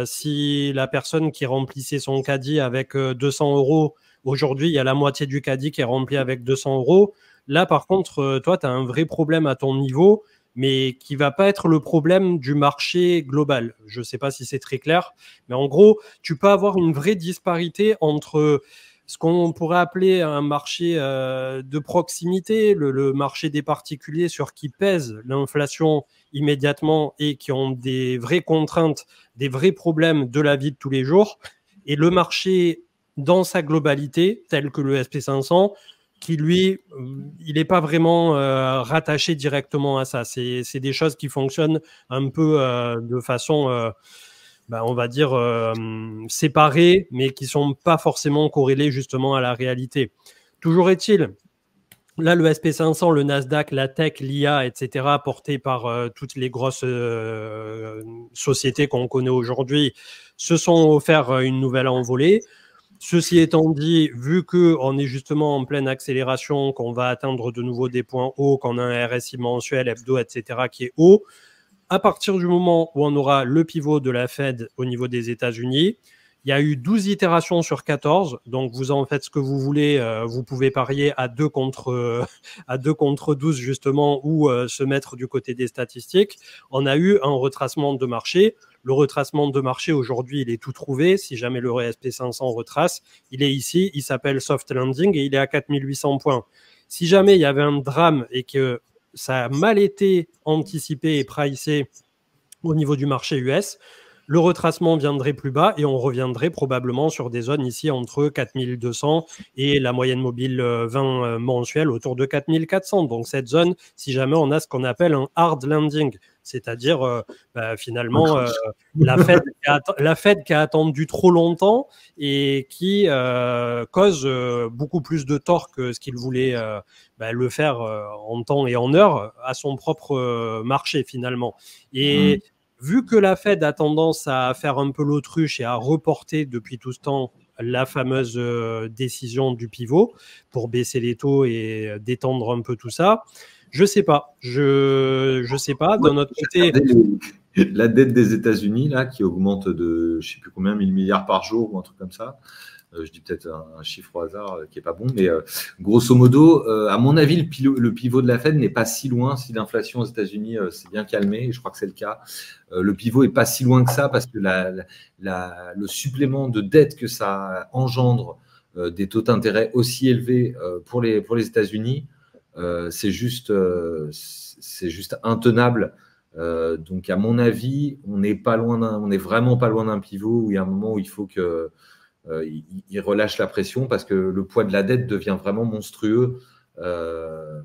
S1: si la personne qui remplissait son caddie avec 200 €, aujourd'hui, il y a la moitié du caddie qui est rempli avec 200 €. Là, par contre, toi, tu as un vrai problème à ton niveau, mais qui ne va pas être le problème du marché global. Je ne sais pas si c'est très clair, mais en gros, tu peux avoir une vraie disparité entre ce qu'on pourrait appeler un marché de proximité, le marché des particuliers sur qui pèse l'inflation immédiatement et qui ont des vraies contraintes, des vrais problèmes de la vie de tous les jours, et le marché dans sa globalité, tel que le SP500, qui lui, il n'est pas vraiment rattaché directement à ça. C'est des choses qui fonctionnent un peu de façon... on va dire, séparés, mais qui ne sont pas forcément corrélés justement à la réalité. Toujours est-il, là, le SP500, le Nasdaq, la tech, l'IA, etc., portés par toutes les grosses sociétés qu'on connaît aujourd'hui, se sont offerts une nouvelle envolée. Ceci étant dit, vu qu'on est justement en pleine accélération, qu'on va atteindre de nouveau des points hauts, qu'on a un RSI mensuel, hebdo, etc. qui est haut, à partir du moment où on aura le pivot de la Fed au niveau des États-Unis, il y a eu 12 itérations sur 14, donc vous en faites ce que vous voulez, vous pouvez parier à 2 contre 12 justement, ou se mettre du côté des statistiques. On a eu un retracement de marché. Le retracement de marché aujourd'hui, il est tout trouvé. Si jamais le SP500 retrace, il est ici, il s'appelle Soft Landing et il est à 4800 points. Si jamais il y avait un drame et que ça a mal été anticipé et pricé au niveau du marché US, le retracement viendrait plus bas et on reviendrait probablement sur des zones ici entre 4200 et la moyenne mobile 20 mensuelle autour de 4400. Donc cette zone, si jamais on a ce qu'on appelle un hard landing, c'est-à-dire finalement la Fed qui a attendu trop longtemps et qui cause beaucoup plus de tort que ce qu'il voulait le faire en temps et en heure à son propre marché finalement. Et vu que la Fed a tendance à faire un peu l'autruche et à reporter depuis tout ce temps la fameuse décision du pivot pour baisser les taux et détendre un peu tout ça, je sais pas. Je sais pas. D'un autre côté,
S3: la dette des États-Unis là qui augmente de je sais plus combien 1000 milliards par jour ou un truc comme ça. Je dis peut-être un chiffre au hasard qui est pas bon, mais grosso modo, à mon avis, le pivot de la Fed n'est pas si loin. Si l'inflation aux États-Unis s'est bien calmée, et je crois que c'est le cas, le pivot est pas si loin que ça parce que le supplément de dette que ça engendre des taux d'intérêt aussi élevés pour les États-Unis, c'est juste intenable. Donc à mon avis, on est vraiment pas loin d'un pivot où il y a un moment où il faut que il relâche la pression parce que le poids de la dette devient vraiment monstrueux avec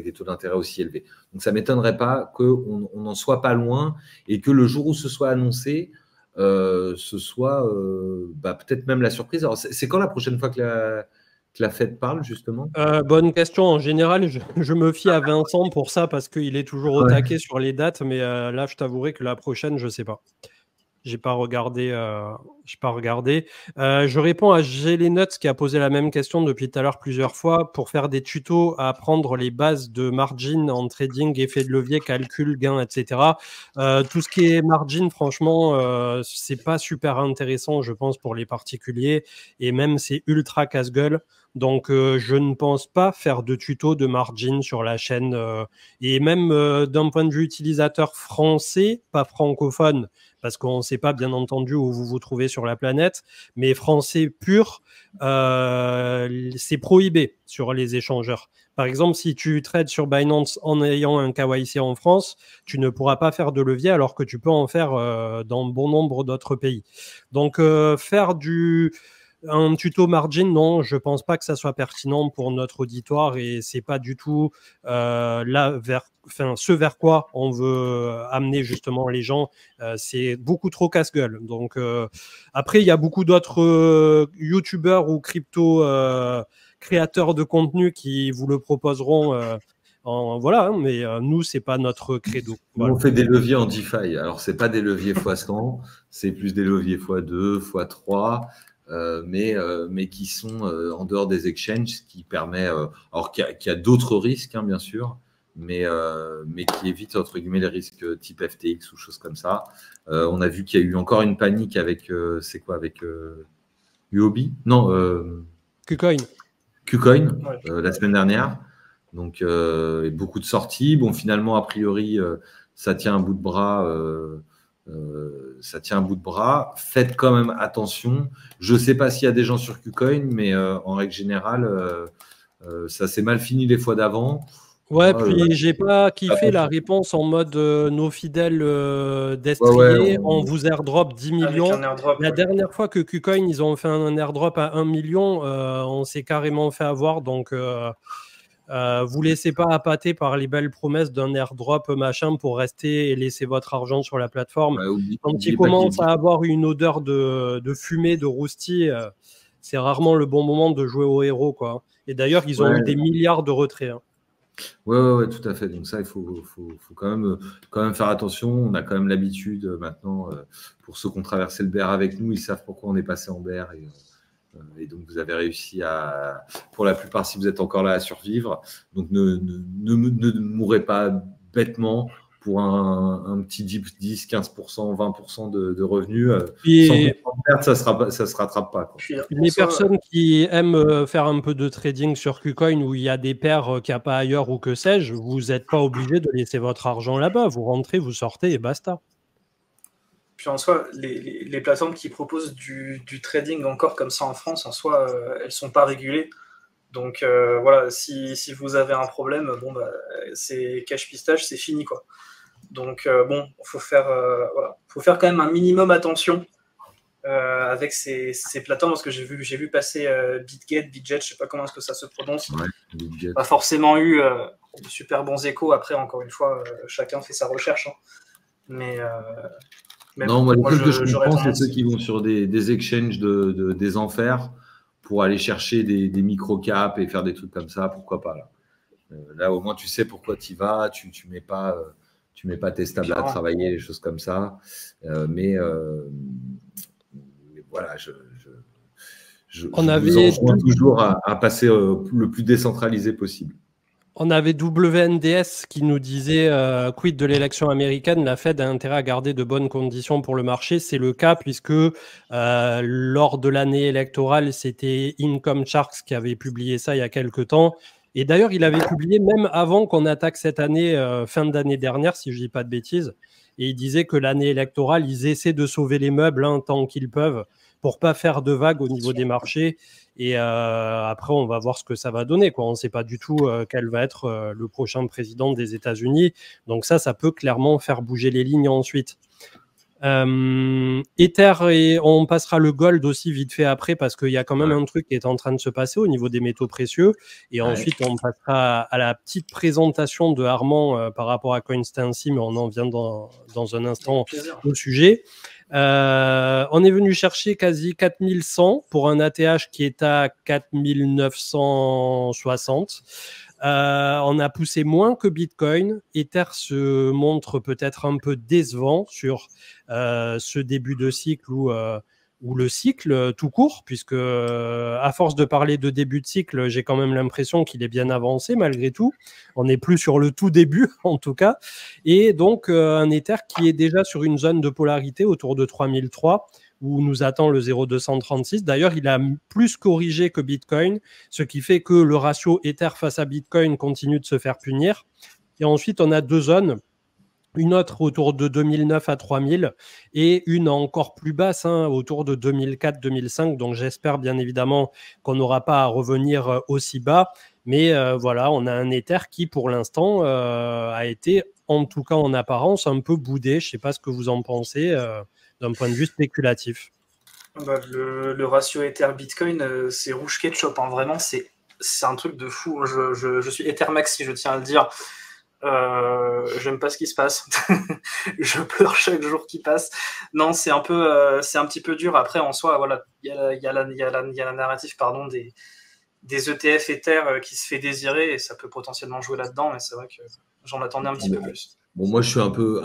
S3: des taux d'intérêt aussi élevés. Donc ça ne m'étonnerait pas qu'on n'en soit pas loin et que le jour où ce soit annoncé, ce soit peut-être même la surprise. Alors c'est quand la prochaine fois que la Fed parle justement?
S1: Bonne question. En général, je me fie à Vincent pour ça parce qu'il est toujours au taquet sur les dates, mais là je t'avouerai que la prochaine, je ne sais pas. J'ai pas regardé. Je réponds à Nuts qui a posé la même question depuis tout à l'heure plusieurs fois pour faire des tutos à apprendre les bases de margin en trading, effet de levier, calcul, gain, etc. Tout ce qui est margin, franchement, c'est pas super intéressant, je pense, pour les particuliers et même c'est ultra casse-gueule. Donc, je ne pense pas faire de tuto de margin sur la chaîne. Et même d'un point de vue utilisateur français, pas francophone, parce qu'on ne sait pas, bien entendu, où vous vous trouvez sur la planète, mais français pur, c'est prohibé sur les échangeurs. Par exemple, si tu trades sur Binance en ayant un KYC en France, tu ne pourras pas faire de levier alors que tu peux en faire dans bon nombre d'autres pays. Donc, faire un tuto margin, non, je pense pas que ça soit pertinent pour notre auditoire et c'est pas du tout ce vers quoi on veut amener justement les gens. C'est beaucoup trop casse-gueule. Donc après, il y a beaucoup d'autres youtubeurs ou crypto créateurs de contenu qui vous le proposeront. Voilà, mais nous, c'est pas notre credo. Voilà.
S3: On fait des leviers en DeFi. Alors, c'est pas des leviers x100, c'est plus des leviers x2, x3. Mais qui sont en dehors des exchanges, ce qui permet, alors qu'il y a d'autres risques, bien sûr, mais qui évite entre guillemets les risques type FTX ou choses comme ça. On a vu qu'il y a eu encore une panique avec, c'est quoi, avec UOB? Non,
S1: KuCoin.
S3: KuCoin, la semaine dernière. Donc, beaucoup de sorties. Bon, finalement, a priori, ça tient un bout de bras. Faites quand même attention. Je ne sais pas s'il y a des gens sur KuCoin, mais en règle générale, ça s'est mal fini les fois d'avant.
S1: Ouais, puis j'ai pas kiffé la réponse en mode nos fidèles destriers, on vous airdrop 10 millions. La dernière fois que KuCoin, ils ont fait un airdrop à 1 million, on s'est carrément fait avoir. Donc, vous laissez pas appâter par les belles promesses d'un airdrop machin pour rester et laisser votre argent sur la plateforme. Quand il commence à avoir une odeur de fumée, de roustis, c'est rarement le bon moment de jouer au héros, quoi. Et d'ailleurs, ils ont eu des milliards de retraits.
S3: Ouais, tout à fait. Donc ça, il faut quand même faire attention. On a quand même l'habitude maintenant, pour ceux qui ont traversé le bear avec nous, ils savent pourquoi on est passé en bear. Et donc, vous avez réussi pour la plupart, si vous êtes encore là, à survivre. Donc, ne mourrez pas bêtement pour un petit 10, 15%, 20% de revenus. Sans perte, ça se rattrape pas, quoi.
S1: Les personnes qui aiment faire un peu de trading sur KuCoin où il y a des paires qu'il n'y a pas ailleurs ou que sais-je, vous n'êtes pas obligé de laisser votre argent là-bas. Vous rentrez, vous sortez et basta.
S2: Puis en soi, les plateformes qui proposent du trading encore comme ça en France, en soi, elles ne sont pas régulées. Donc voilà, si vous avez un problème, bon, bah, c'est cash pistage, c'est fini, quoi. Donc bon, faut faire quand même un minimum attention avec ces plateformes, parce que j'ai vu passer BitGet, je sais pas comment est-ce que ça se prononce.
S3: Ouais,
S2: pas forcément eu de super bons échos. Après, encore une fois, chacun fait sa recherche. Hein. Mais
S3: non, moi, les seuls que je comprends, c'est ceux qui vont sur des exchanges des enfers pour aller chercher des micro-caps et faire des trucs comme ça, pourquoi pas. Là, au moins, tu sais pourquoi tu y vas, tu mets pas tes stables à travailler, les choses comme ça. Mais voilà, je vous enjoins toujours à passer le plus décentralisé possible.
S1: On avait WNDS qui nous disait quid de l'élection américaine, la Fed a intérêt à garder de bonnes conditions pour le marché. C'est le cas puisque lors de l'année électorale, c'était Income Sharks qui avait publié ça il y a quelques temps. Et d'ailleurs, il avait publié même avant qu'on attaque cette année, fin d'année dernière, si je ne dis pas de bêtises. Et il disait que l'année électorale, ils essaient de sauver les meubles tant qu'ils peuvent pour pas faire de vagues au niveau des marchés. Et après, on va voir ce que ça va donner, quoi. On ne sait pas du tout quel va être le prochain président des États-Unis. Donc ça peut clairement faire bouger les lignes ensuite. Ether, et on passera le gold aussi vite fait après parce qu'il y a quand même un truc qui est en train de se passer au niveau des métaux précieux. Et ensuite, on passera à la petite présentation de Armand par rapport à CoinStancy, mais on en vient dans un instant au sujet. On est venu chercher quasi 4100 pour un ATH qui est à 4960. On a poussé moins que Bitcoin. Ether se montre peut-être un peu décevant sur ce début de cycle ou le cycle tout court, puisque à force de parler de début de cycle, j'ai quand même l'impression qu'il est bien avancé malgré tout. On n'est plus sur le tout début en tout cas. Et donc un Ether qui est déjà sur une zone de polarité autour de 3003 où nous attend le 0,236. D'ailleurs, il a plus corrigé que Bitcoin, ce qui fait que le ratio Ether face à Bitcoin continue de se faire punir. Et ensuite, on a deux zones. Une autre autour de 2009 à 3000 et une encore plus basse, autour de 2004-2005. Donc, j'espère bien évidemment qu'on n'aura pas à revenir aussi bas. Mais voilà, on a un Ether qui, pour l'instant, a été, en tout cas en apparence, un peu boudé. Je ne sais pas ce que vous en pensez d'un point de vue spéculatif.
S2: Bah, le ratio Ether-Bitcoin, c'est rouge ketchup. Hein. Vraiment, c'est un truc de fou. Je suis Ether maxi, je tiens à le dire. J'aime pas ce qui se passe. Je pleure chaque jour qui passe. Non, c'est un petit peu dur. Après, en soi, voilà, il y a la narrative, pardon, des ETF Ether qui se fait désirer et ça peut potentiellement jouer là-dedans, mais c'est vrai que j'en attendais un petit peu plus.
S3: Bon, moi, je suis un peu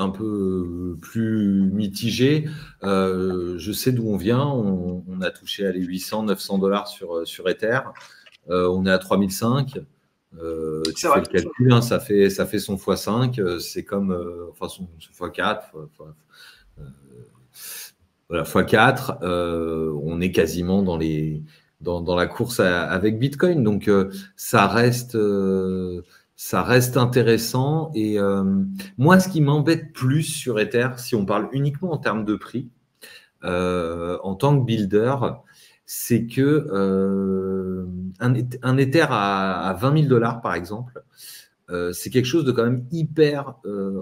S3: plus mitigé. Je sais d'où on vient. On a touché à les 800-900 $ sur Ether. On est à 3005. Tu fais le calcul, hein, ça fait son x5, c'est comme son x4, voilà, x4, on est quasiment dans la course avec Bitcoin, donc ça reste intéressant. Et moi, ce qui m'embête plus sur Ether, si on parle uniquement en termes de prix, en tant que builder, c'est que un Ether à 20 000 $, par exemple, c'est quelque chose de quand même hyper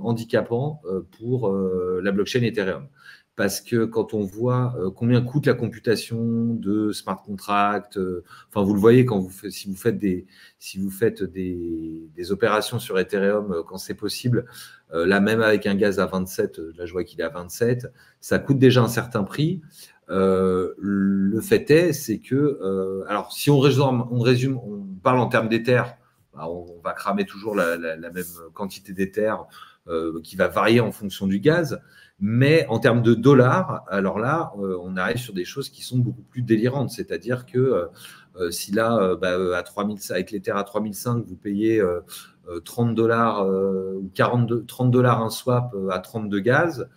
S3: handicapant pour la blockchain Ethereum. Parce que quand on voit combien coûte la computation de smart contracts, vous le voyez si vous faites des opérations sur Ethereum quand c'est possible, là même avec un gaz à 27, là je vois qu'il est à 27, ça coûte déjà un certain prix. Le fait est, c'est que, alors si on résume, on parle en termes d'Ether, on va cramer toujours la même quantité d'Ether qui va varier en fonction du gaz. Mais en termes de dollars, alors là, on arrive sur des choses qui sont beaucoup plus délirantes. C'est-à-dire que si là, à 3000, avec l'Ether à 3005, vous payez 30 dollars ou 30 dollars un swap à 30 de gaz,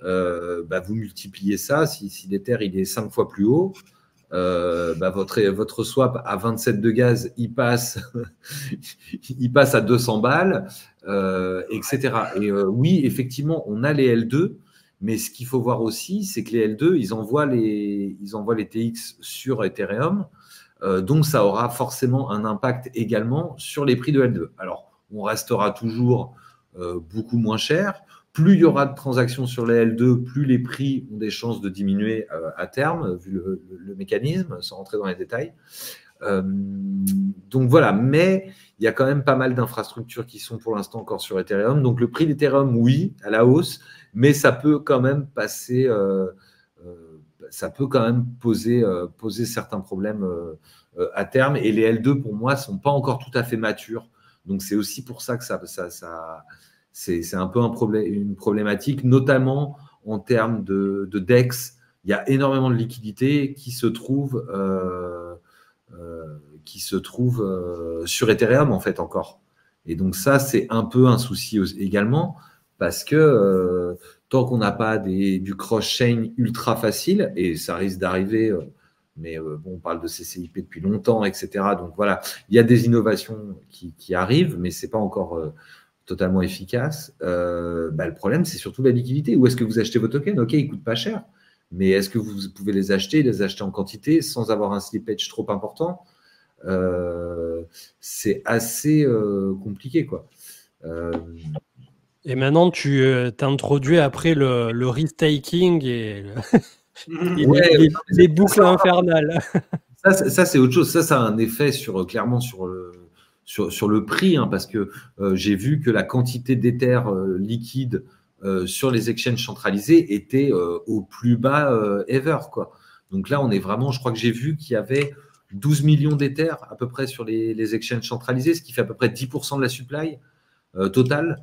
S3: vous multipliez ça. Si l'Ether il est 5 fois plus haut, votre swap à 27 de gaz, il passe à 200 balles, etc. Et oui, effectivement, on a les L2, mais ce qu'il faut voir aussi, c'est que les L2, ils envoient les TX sur Ethereum, donc ça aura forcément un impact également sur les prix de L2. Alors, on restera toujours beaucoup moins cher. Plus il y aura de transactions sur les L2, plus les prix ont des chances de diminuer à terme, vu le mécanisme, sans rentrer dans les détails. Donc voilà, mais il y a quand même pas mal d'infrastructures qui sont pour l'instant encore sur Ethereum. Donc le prix d'Ethereum, oui, à la hausse, mais ça peut quand même passer, ça peut quand même poser certains problèmes à terme. Et les L2, pour moi, ne sont pas encore tout à fait matures. Donc c'est aussi pour ça que c'est un peu une problématique, notamment en termes de DEX. Il y a énormément de liquidités qui se trouvent sur Ethereum, en fait, encore. Et donc ça, c'est un peu un souci également, parce que tant qu'on n'a pas du cross-chain ultra facile, et ça risque d'arriver, mais on parle de CCIP depuis longtemps, etc. Donc voilà, il y a des innovations qui arrivent, mais ce n'est pas encore totalement efficace. Le problème, c'est surtout la liquidité. Où est-ce que vous achetez vos tokens? Ok, ils ne coûtent pas cher, mais est-ce que vous pouvez les acheter en quantité sans avoir un slippage trop important? C'est assez compliqué, quoi.
S1: Et maintenant, tu t'introduis après le restaking et, les boucles infernales.
S3: Ça c'est autre chose. Ça a un effet clairement sur le prix, hein, parce que j'ai vu que la quantité d'Ether liquide sur les exchanges centralisés était au plus bas ever, quoi. Donc là, on est vraiment, je crois que j'ai vu qu'il y avait 12 millions d'Ether à peu près sur les exchanges centralisés, ce qui fait à peu près 10% de la supply totale.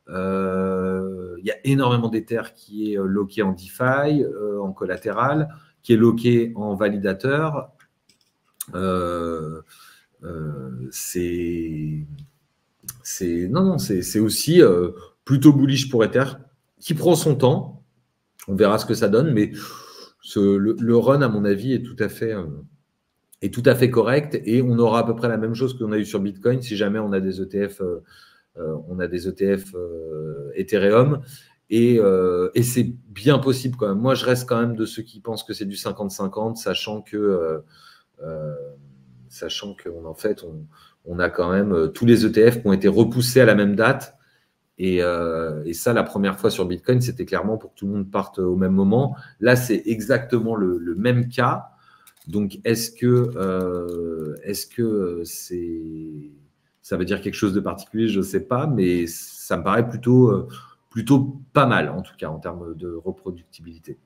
S3: Il y a énormément d'Ether qui est locké en DeFi, en collatéral, qui est locké en validateur. C'est aussi plutôt bullish pour Ether, qui prend son temps. On verra ce que ça donne, mais le run, à mon avis, est tout à fait correct, et on aura à peu près la même chose qu'on a eu sur Bitcoin si jamais on a des ETF, Ethereum, et c'est bien possible quand même. Moi, je reste quand même de ceux qui pensent que c'est du 50-50, sachant qu'en en fait, on a quand même tous les ETF qui ont été repoussés à la même date. Et ça, la première fois sur Bitcoin, c'était clairement pour que tout le monde parte au même moment. Là, c'est exactement le même cas. Donc, est-ce que ça veut dire quelque chose de particulier? Je ne sais pas, mais ça me paraît plutôt pas mal, en tout cas, en termes de reproductibilité.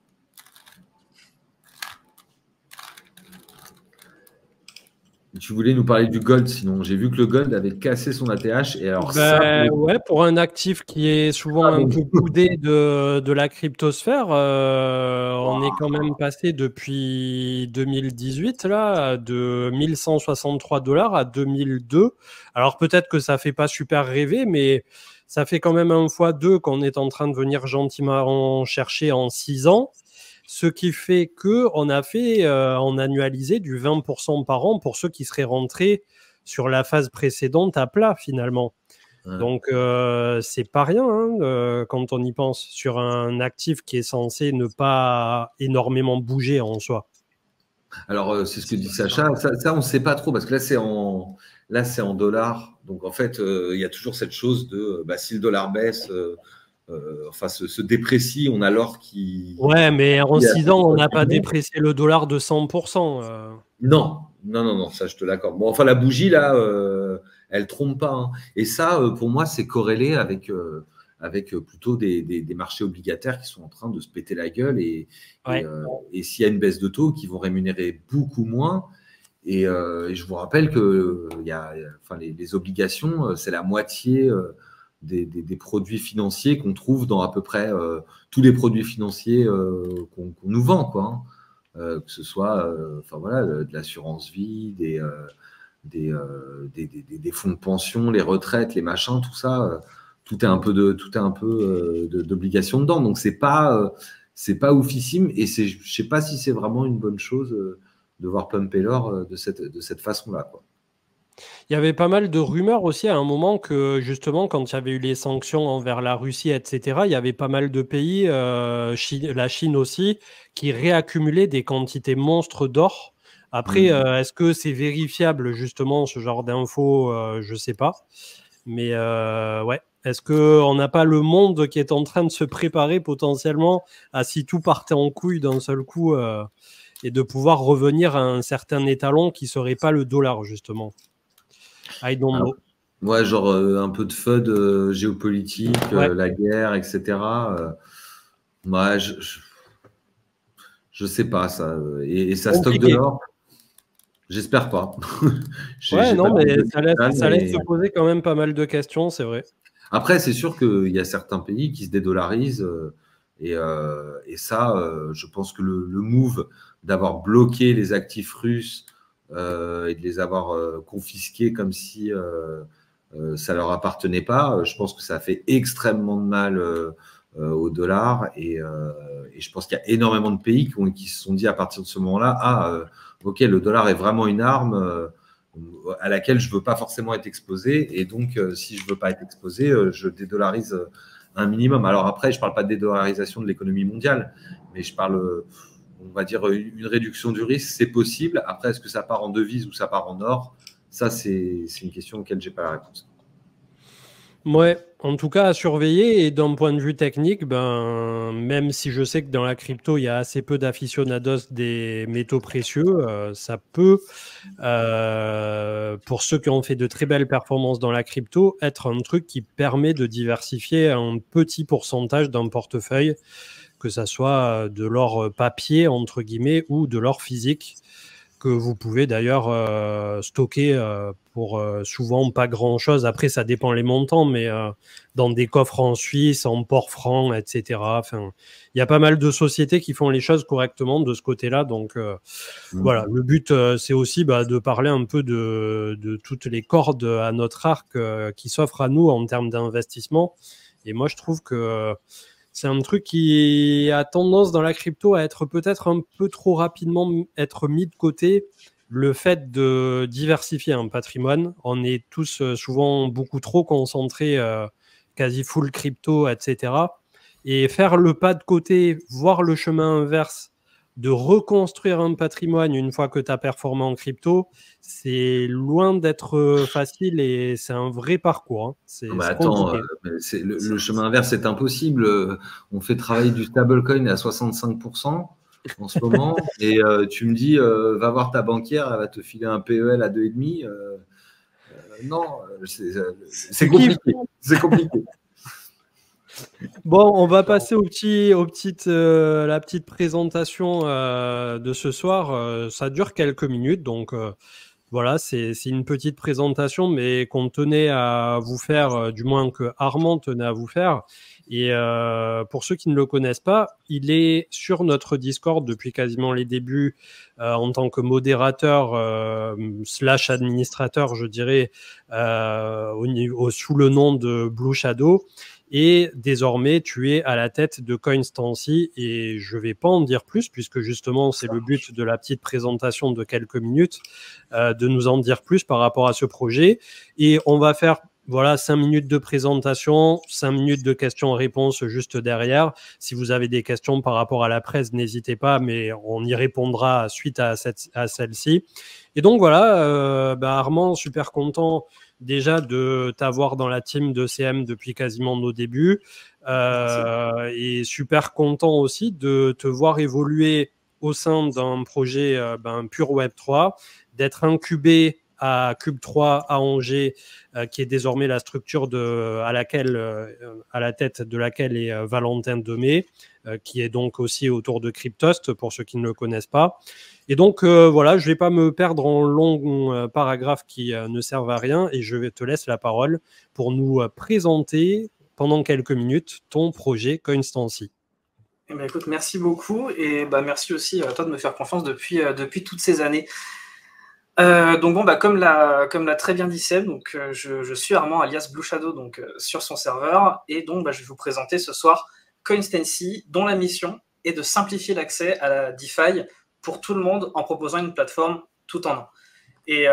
S3: Tu voulais nous parler du gold, sinon j'ai vu que le gold avait cassé son ATH. Et alors
S1: ouais, pour un actif qui est souvent un peu boudé de la cryptosphère, on est quand même passé depuis 2018 là, de 1163 $ à 2002. Alors peut-être que ça fait pas super rêver, mais ça fait quand même 1 x 2 qu'on est en train de venir gentiment en chercher en 6 ans. Ce qui fait qu'on a annualisé du 20% par an pour ceux qui seraient rentrés sur la phase précédente à plat, finalement. Ouais. Donc, c'est pas rien, hein, quand on y pense, sur un actif qui est censé ne pas énormément bouger en soi.
S3: Alors, c'est ce que dit Sacha. Ça on ne sait pas trop, parce que là, c'est en dollars. Donc, en fait, il y a toujours cette chose de si le dollar baisse, se déprécie, on a l'or qui…
S1: Ouais, mais en 6 ans, on n'a pas déprécié le dollar de 100%.
S3: Non, ça, je te l'accorde. Bon, enfin, la bougie, là, elle trompe pas, hein. Et ça, pour moi, c'est corrélé avec plutôt des marchés obligataires qui sont en train de se péter la gueule. Et s'il y a une baisse de taux, qui vont rémunérer beaucoup moins. Et je vous rappelle que les obligations, c'est la moitié des produits financiers qu'on trouve dans à peu près tous les produits financiers qu'on nous vend, quoi, hein. Que ce soit de l'assurance vie, des fonds de pension, les retraites, les machins, tout ça, tout est un peu d'obligation dedans. Donc c'est pas oufissime, et je sais pas si c'est vraiment une bonne chose de voir pumper l'or de cette façon-là, quoi.
S1: Il y avait pas mal de rumeurs aussi à un moment que justement, quand il y avait eu les sanctions envers la Russie, etc., il y avait pas mal de pays, la Chine aussi, qui réaccumulaient des quantités monstres d'or. Après, est-ce que c'est vérifiable justement ce genre d'infos? Je sais pas. Mais ouais, est-ce qu'on n'a pas le monde qui est en train de se préparer potentiellement à, si tout partait en couille d'un seul coup, et de pouvoir revenir à un certain étalon qui serait pas le dollar, justement? I don't know.
S3: Ouais, genre un peu de FUD géopolitique,
S1: Ouais.
S3: la guerre, etc. Ouais, je sais pas ça. Et ça stocke de l'or? J'espère pas.
S1: Ouais, non, mais ça laisse se poser quand même pas mal de questions, c'est vrai.
S3: Après, c'est sûr qu'il y a certains pays qui se dédollarisent. Et ça, je pense que le move d'avoir bloqué les actifs russes et de les avoir confisqués comme si ça leur appartenait pas, je pense que ça a fait extrêmement de mal au dollar. Et je pense qu'il y a énormément de pays qui se sont dit à partir de ce moment-là, ok, le dollar est vraiment une arme à laquelle je veux pas forcément être exposé. Et donc, si je veux pas être exposé, je dédollarise un minimum. Alors après, je parle pas de dédollarisation de l'économie mondiale, mais je parle, on va dire, une réduction du risque, c'est possible. Après, est-ce que ça part en devise ou ça part en or? Ça, c'est une question auquel j'ai pas la réponse.
S1: Ouais, en tout cas à surveiller. Et d'un point de vue technique, ben, même si je sais que dans la crypto, il y a assez peu d'aficionados des métaux précieux, ça peut, pour ceux qui ont fait de très belles performances dans la crypto, être un truc qui permet de diversifier un petit pourcentage d'un portefeuille, que ça soit de l'or papier, entre guillemets, ou de l'or physique, que vous pouvez d'ailleurs stocker pour souvent pas grand-chose. Après, ça dépend les montants, mais dans des coffres en Suisse, en port franc, etc. Enfin, il y a pas mal de sociétés qui font les choses correctement de ce côté-là. Donc, voilà, le but, c'est aussi de parler un peu de toutes les cordes à notre arc qui s'offrent à nous en termes d'investissement. Et moi, je trouve que c'est un truc qui a tendance dans la crypto à être peut-être un peu trop rapidement être mis de côté. Le fait de diversifier un patrimoine, on est tous souvent beaucoup trop concentrés, quasi full crypto, etc. Et faire le pas de côté, voir le chemin inverse, de reconstruire un patrimoine une fois que tu as performé en crypto, c'est loin d'être facile et c'est un vrai parcours, hein. C'est
S3: Attends,
S1: compliqué.
S3: le chemin inverse est impossible. On fait travailler du stablecoin à 65% en ce moment, et tu me dis, va voir ta banquière, elle va te filer un PEL à 2,5. Non, c'est compliqué. C'est compliqué.
S1: Bon, on va passer la petite présentation de ce soir. Ça dure quelques minutes, donc voilà, c'est une petite présentation, mais qu'on tenait à vous faire, du moins que Armand tenait à vous faire. Et pour ceux qui ne le connaissent pas, il est sur notre Discord depuis quasiment les débuts en tant que modérateur / administrateur, je dirais, sous le nom de Blue Shadow. Et désormais, tu es à la tête de Coinstancy, et je ne vais pas en dire plus, puisque justement, c'est le but de la petite présentation de quelques minutes, de nous en dire plus par rapport à ce projet. Et on va faire 5 minutes de présentation, 5 minutes de questions-réponses juste derrière. Si vous avez des questions par rapport à la presse, n'hésitez pas, mais on y répondra suite à celle-ci. Et donc voilà, Armand, super content déjà de t'avoir dans la team de CM depuis quasiment nos débuts, et super content aussi de te voir évoluer au sein d'un projet pur Web3, d'être incubé à Cube 3 à Angers, qui est désormais la structure à la tête de laquelle est Valentin Demey, qui est donc aussi autour de Cryptost, pour ceux qui ne le connaissent pas. Et donc, voilà, je ne vais pas me perdre en longs paragraphes qui ne servent à rien, et je te laisse la parole pour nous présenter pendant quelques minutes ton projet Coinstancy.
S2: Eh ben, écoute, merci beaucoup, et merci aussi à toi de me faire confiance depuis toutes ces années. Donc bon, comme l'a très bien dit Seb, donc je suis Armand alias Blue Shadow, donc sur son serveur, et donc je vais vous présenter ce soir Coinstancy, dont la mission est de simplifier l'accès à la DeFi pour tout le monde en proposant une plateforme tout en un. Et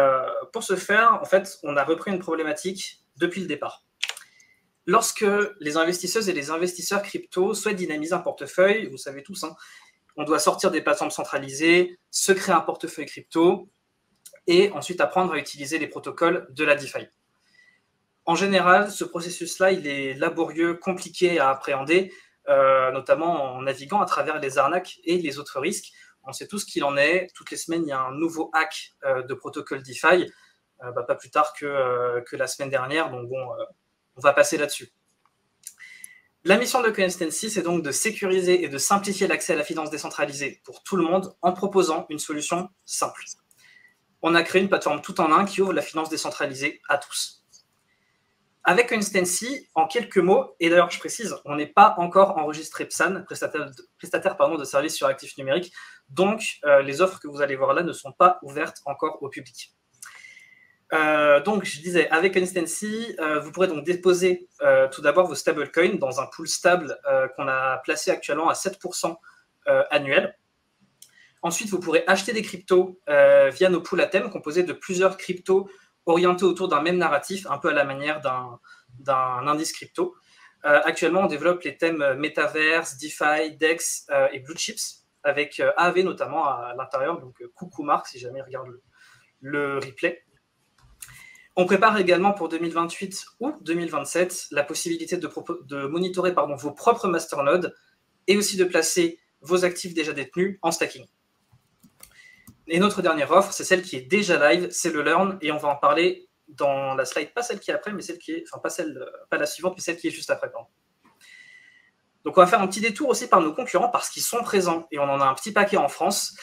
S2: pour ce faire, en fait, on a repris une problématique depuis le départ. Lorsque les investisseuses et les investisseurs crypto souhaitent dynamiser un portefeuille, vous savez tous, hein, on doit sortir des plateformes centralisées, se créer un portefeuille crypto, et ensuite apprendre à utiliser les protocoles de la DeFi. En général, ce processus-là, il est laborieux, compliqué à appréhender, notamment en naviguant à travers les arnaques et les autres risques. On sait tous qu'il en est. Toutes les semaines, il y a un nouveau hack de protocole DeFi, pas plus tard que la semaine dernière. Donc bon, on va passer là-dessus. La mission de Coinstancy, c'est donc de sécuriser et de simplifier l'accès à la finance décentralisée pour tout le monde en proposant une solution simple. On a créé une plateforme tout en un qui ouvre la finance décentralisée à tous. Avec Coinstancy, en quelques mots, et d'ailleurs je précise, on n'est pas encore enregistré PSAN, prestataire de services sur actifs numériques, donc les offres que vous allez voir là ne sont pas ouvertes encore au public. Donc je disais, avec Coinstancy, vous pourrez donc déposer tout d'abord vos stablecoins dans un pool stable qu'on a placé actuellement à 7% annuel. Ensuite, vous pourrez acheter des cryptos via nos pools à thème composés de plusieurs cryptos orientés autour d'un même narratif, un peu à la manière d'un indice crypto. Actuellement, on développe les thèmes Metaverse, DeFi, DEX et Blue Chips, avec AAV notamment à l'intérieur. Donc, coucou Marc, si jamais il regarde le replay. On prépare également pour 2028 ou 2027 la possibilité de monitorer vos propres masternodes et aussi de placer vos actifs déjà détenus en stacking. Et notre dernière offre, c'est celle qui est déjà live, c'est le Learn, et on va en parler dans la slide, pas celle qui est après, mais celle qui est, pas la suivante, mais celle qui est juste après. Pardon. Donc on va faire un petit détour aussi par nos concurrents parce qu'ils sont présents, et on en a un petit paquet en France.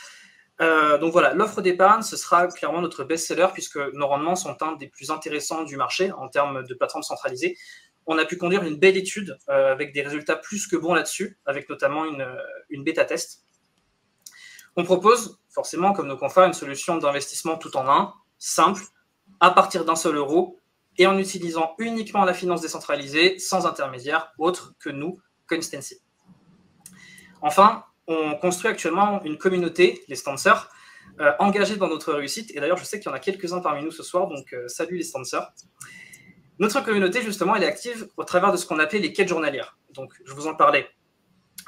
S2: Donc voilà, l'offre d'épargne, ce sera clairement notre best-seller puisque nos rendements sont un des plus intéressants du marché en termes de plateforme centralisée. On a pu conduire une belle étude avec des résultats plus que bons là-dessus, avec notamment une bêta-test. On propose, forcément, comme nos confrères, une solution d'investissement tout en un, simple, à partir d'un seul euro, et en utilisant uniquement la finance décentralisée, sans intermédiaire autre que nous, Coinstancy. Enfin, on construit actuellement une communauté, les Stancers, engagés dans notre réussite. Et d'ailleurs, je sais qu'il y en a quelques-uns parmi nous ce soir, donc salut les Stancers. Notre communauté, justement, elle est active au travers de ce qu'on appelle les quêtes journalières. Donc, je vous en parlais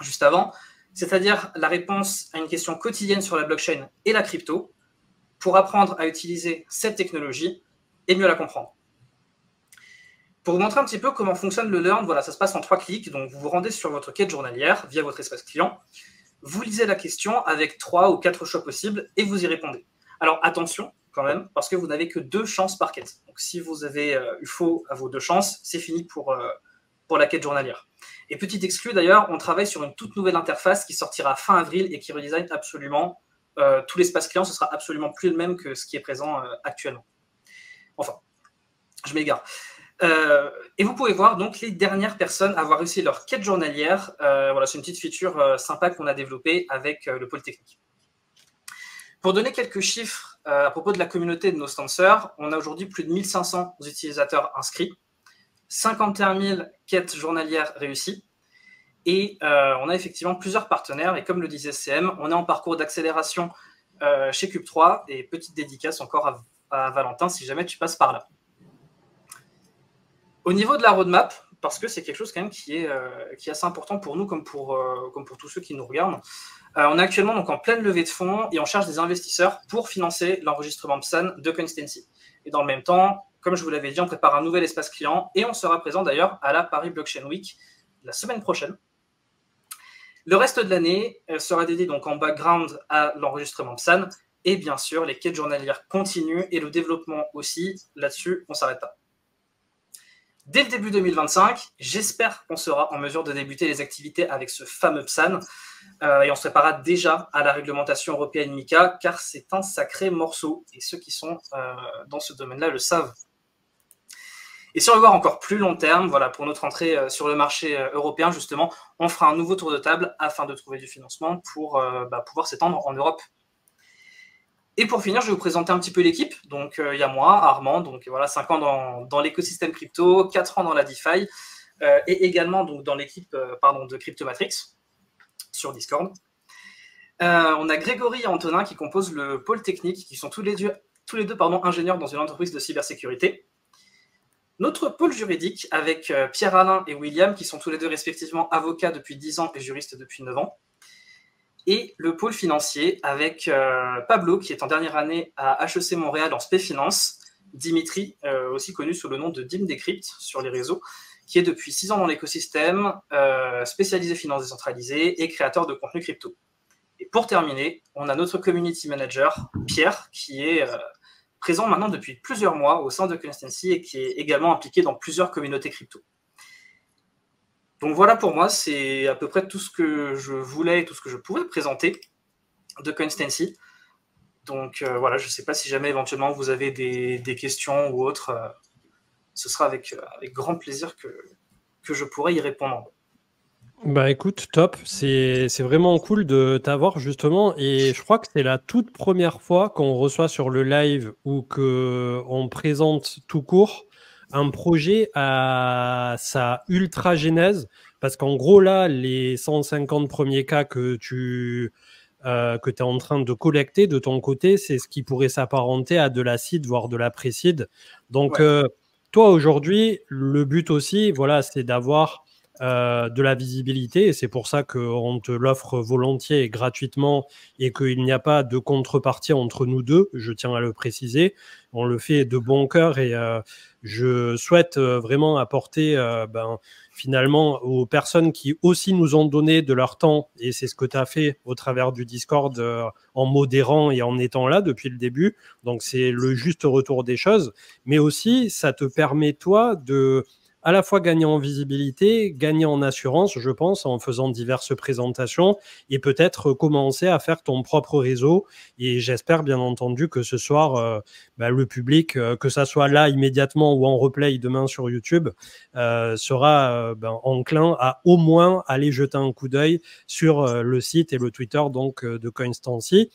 S2: juste avant. C'est-à-dire la réponse à une question quotidienne sur la blockchain et la crypto pour apprendre à utiliser cette technologie et mieux la comprendre. Pour vous montrer un petit peu comment fonctionne le Learn, voilà, ça se passe en 3 clics. Donc, vous vous rendez sur votre quête journalière via votre espace client. Vous lisez la question avec 3 ou 4 choix possibles et vous y répondez. Alors, attention quand même, parce que vous n'avez que 2 chances par quête. Donc, si vous avez eu faux à vos 2 chances, c'est fini pour la quête journalière. Et petit exclu d'ailleurs, on travaille sur une toute nouvelle interface qui sortira fin avril et qui redesign absolument tout l'espace client. Ce sera absolument plus le même que ce qui est présent actuellement. Enfin, je m'égare. Et vous pouvez voir donc les dernières personnes à avoir réussi leur quête journalière. Voilà, c'est une petite feature sympa qu'on a développée avec le pôle technique. Pour donner quelques chiffres à propos de la communauté de nos Stancers, on a aujourd'hui plus de 1500 utilisateurs inscrits, 51 000 quêtes journalières réussies, et on a effectivement plusieurs partenaires, et comme le disait CM, on est en parcours d'accélération chez Cube 3, et petite dédicace encore à Valentin si jamais tu passes par là. Au niveau de la roadmap, parce que c'est quelque chose quand même qui est assez important pour nous comme pour tous ceux qui nous regardent, on est actuellement donc en pleine levée de fonds et on cherche des investisseurs pour financer l'enregistrement PSAN de Coinstancy. Et dans le même temps, comme je vous l'avais dit, on prépare un nouvel espace client et on sera présent d'ailleurs à la Paris Blockchain Week la semaine prochaine. Le reste de l'année sera dédié donc en background à l'enregistrement PSAN Et bien sûr, les quêtes journalières continuent et le développement aussi. Là-dessus, on ne s'arrête pas. Dès le début 2025, j'espère qu'on sera en mesure de débuter les activités avec ce fameux PSAN et on se préparera déjà à la réglementation européenne MiCA car c'est un sacré morceau et ceux qui sont dans ce domaine-là le savent. Et si on veut voir encore plus long terme, voilà, pour notre entrée sur le marché européen, justement, on fera un nouveau tour de table afin de trouver du financement pour pouvoir s'étendre en Europe. Et pour finir, je vais vous présenter un petit peu l'équipe. Donc, il y a moi, Armand, donc voilà, 5 ans dans l'écosystème crypto, 4 ans dans la DeFi, et également donc, dans l'équipe de Cryptomatrix sur Discord. On a Grégory et Antonin qui composent le pôle technique, qui sont tous les deux ingénieurs dans une entreprise de cybersécurité. Notre pôle juridique avec Pierre-Alain et William, qui sont tous les deux respectivement avocats depuis 10 ans et juristes depuis 9 ans. Et le pôle financier avec Pablo, qui est en dernière année à HEC Montréal en spé finance, Dimitri, aussi connu sous le nom de Dim Decrypt sur les réseaux, qui est depuis 6 ans dans l'écosystème, spécialisé finance décentralisée et créateur de contenu crypto. Et pour terminer, on a notre community manager, Pierre, qui est présent maintenant depuis plusieurs mois au sein de Constancy et qui est également impliqué dans plusieurs communautés crypto. Donc voilà pour moi, c'est à peu près tout ce que je voulais et tout ce que je pouvais présenter de Constancy. Donc voilà, je ne sais pas si jamais éventuellement vous avez des questions ou autres, ce sera avec grand plaisir que je pourrai y répondre.
S1: Bah écoute, top, c'est vraiment cool de t'avoir justement et je crois que c'est la toute première fois qu'on reçoit sur le live ou qu'on présente tout court un projet à sa ultra genèse parce qu'en gros là, les 150 premiers cas que tu es en train de collecter de ton côté, c'est ce qui pourrait s'apparenter à de la seed, voire de la pré-seed. Donc ouais. Toi aujourd'hui, le but aussi, voilà, c'est d'avoir de la visibilité et c'est pour ça qu'on te l'offre volontiers et gratuitement et qu'il n'y a pas de contrepartie entre nous deux, je tiens à le préciser. On le fait de bon cœur et je souhaite vraiment apporter finalement aux personnes qui aussi nous ont donné de leur temps et c'est ce que tu as fait au travers du Discord en modérant et en étant là depuis le début. Donc c'est le juste retour des choses, mais aussi ça te permet toi de à la fois gagner en visibilité, gagner en assurance, je pense, en faisant diverses présentations et peut-être commencer à faire ton propre réseau. Et j'espère bien entendu que ce soir, le public, que ça soit là immédiatement ou en replay demain sur YouTube, sera enclin à au moins aller jeter un coup d'œil sur le site et le Twitter donc de Constancy.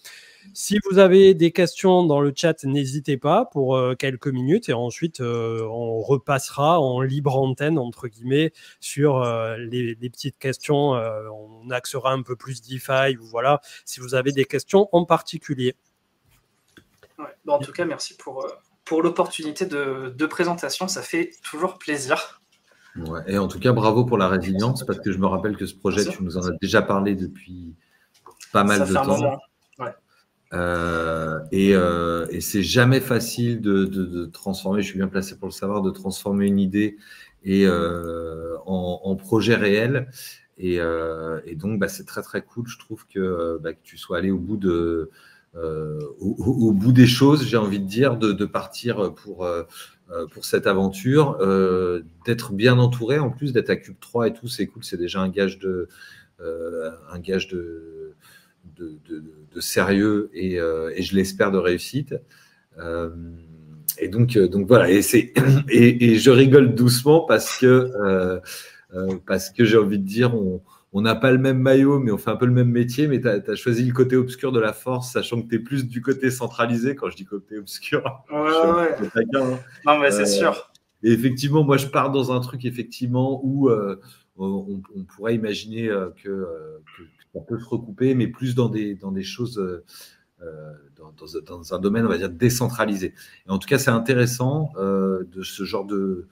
S1: Si vous avez des questions dans le chat, n'hésitez pas pour quelques minutes et ensuite on repassera en libre antenne entre guillemets sur les petites questions. On axera un peu plus DeFi ou voilà si vous avez des questions en particulier.
S2: Ouais, en tout cas, merci pour l'opportunité de présentation. Ça fait toujours plaisir.
S3: Ouais, et en tout cas, bravo pour la résilience parce que je me rappelle que ce projet, tu nous en as déjà parlé depuis pas mal de temps. Et c'est jamais facile de transformer, je suis bien placé pour le savoir, de transformer une idée en projet réel. Et donc, c'est très, très cool. Je trouve que tu sois allé au bout des choses, j'ai envie de dire, de partir pour cette aventure, d'être bien entouré, en plus d'être à Cube 3 et tout, c'est cool. C'est déjà un gage de sérieux et je l'espère de réussite. Et donc voilà. Et je rigole doucement parce que j'ai envie de dire, on n'a pas le même maillot, mais on fait un peu le même métier. Mais tu as choisi le côté obscur de la force, sachant que tu es plus du côté centralisé. Quand je dis côté obscur,
S2: ouais. Non, mais c'est sûr.
S3: Et effectivement, moi, je pars dans un truc effectivement où on pourrait imaginer que on peut se recouper, mais plus dans des choses, dans un domaine, on va dire, décentralisé. Et en tout cas, c'est intéressant de ce genre de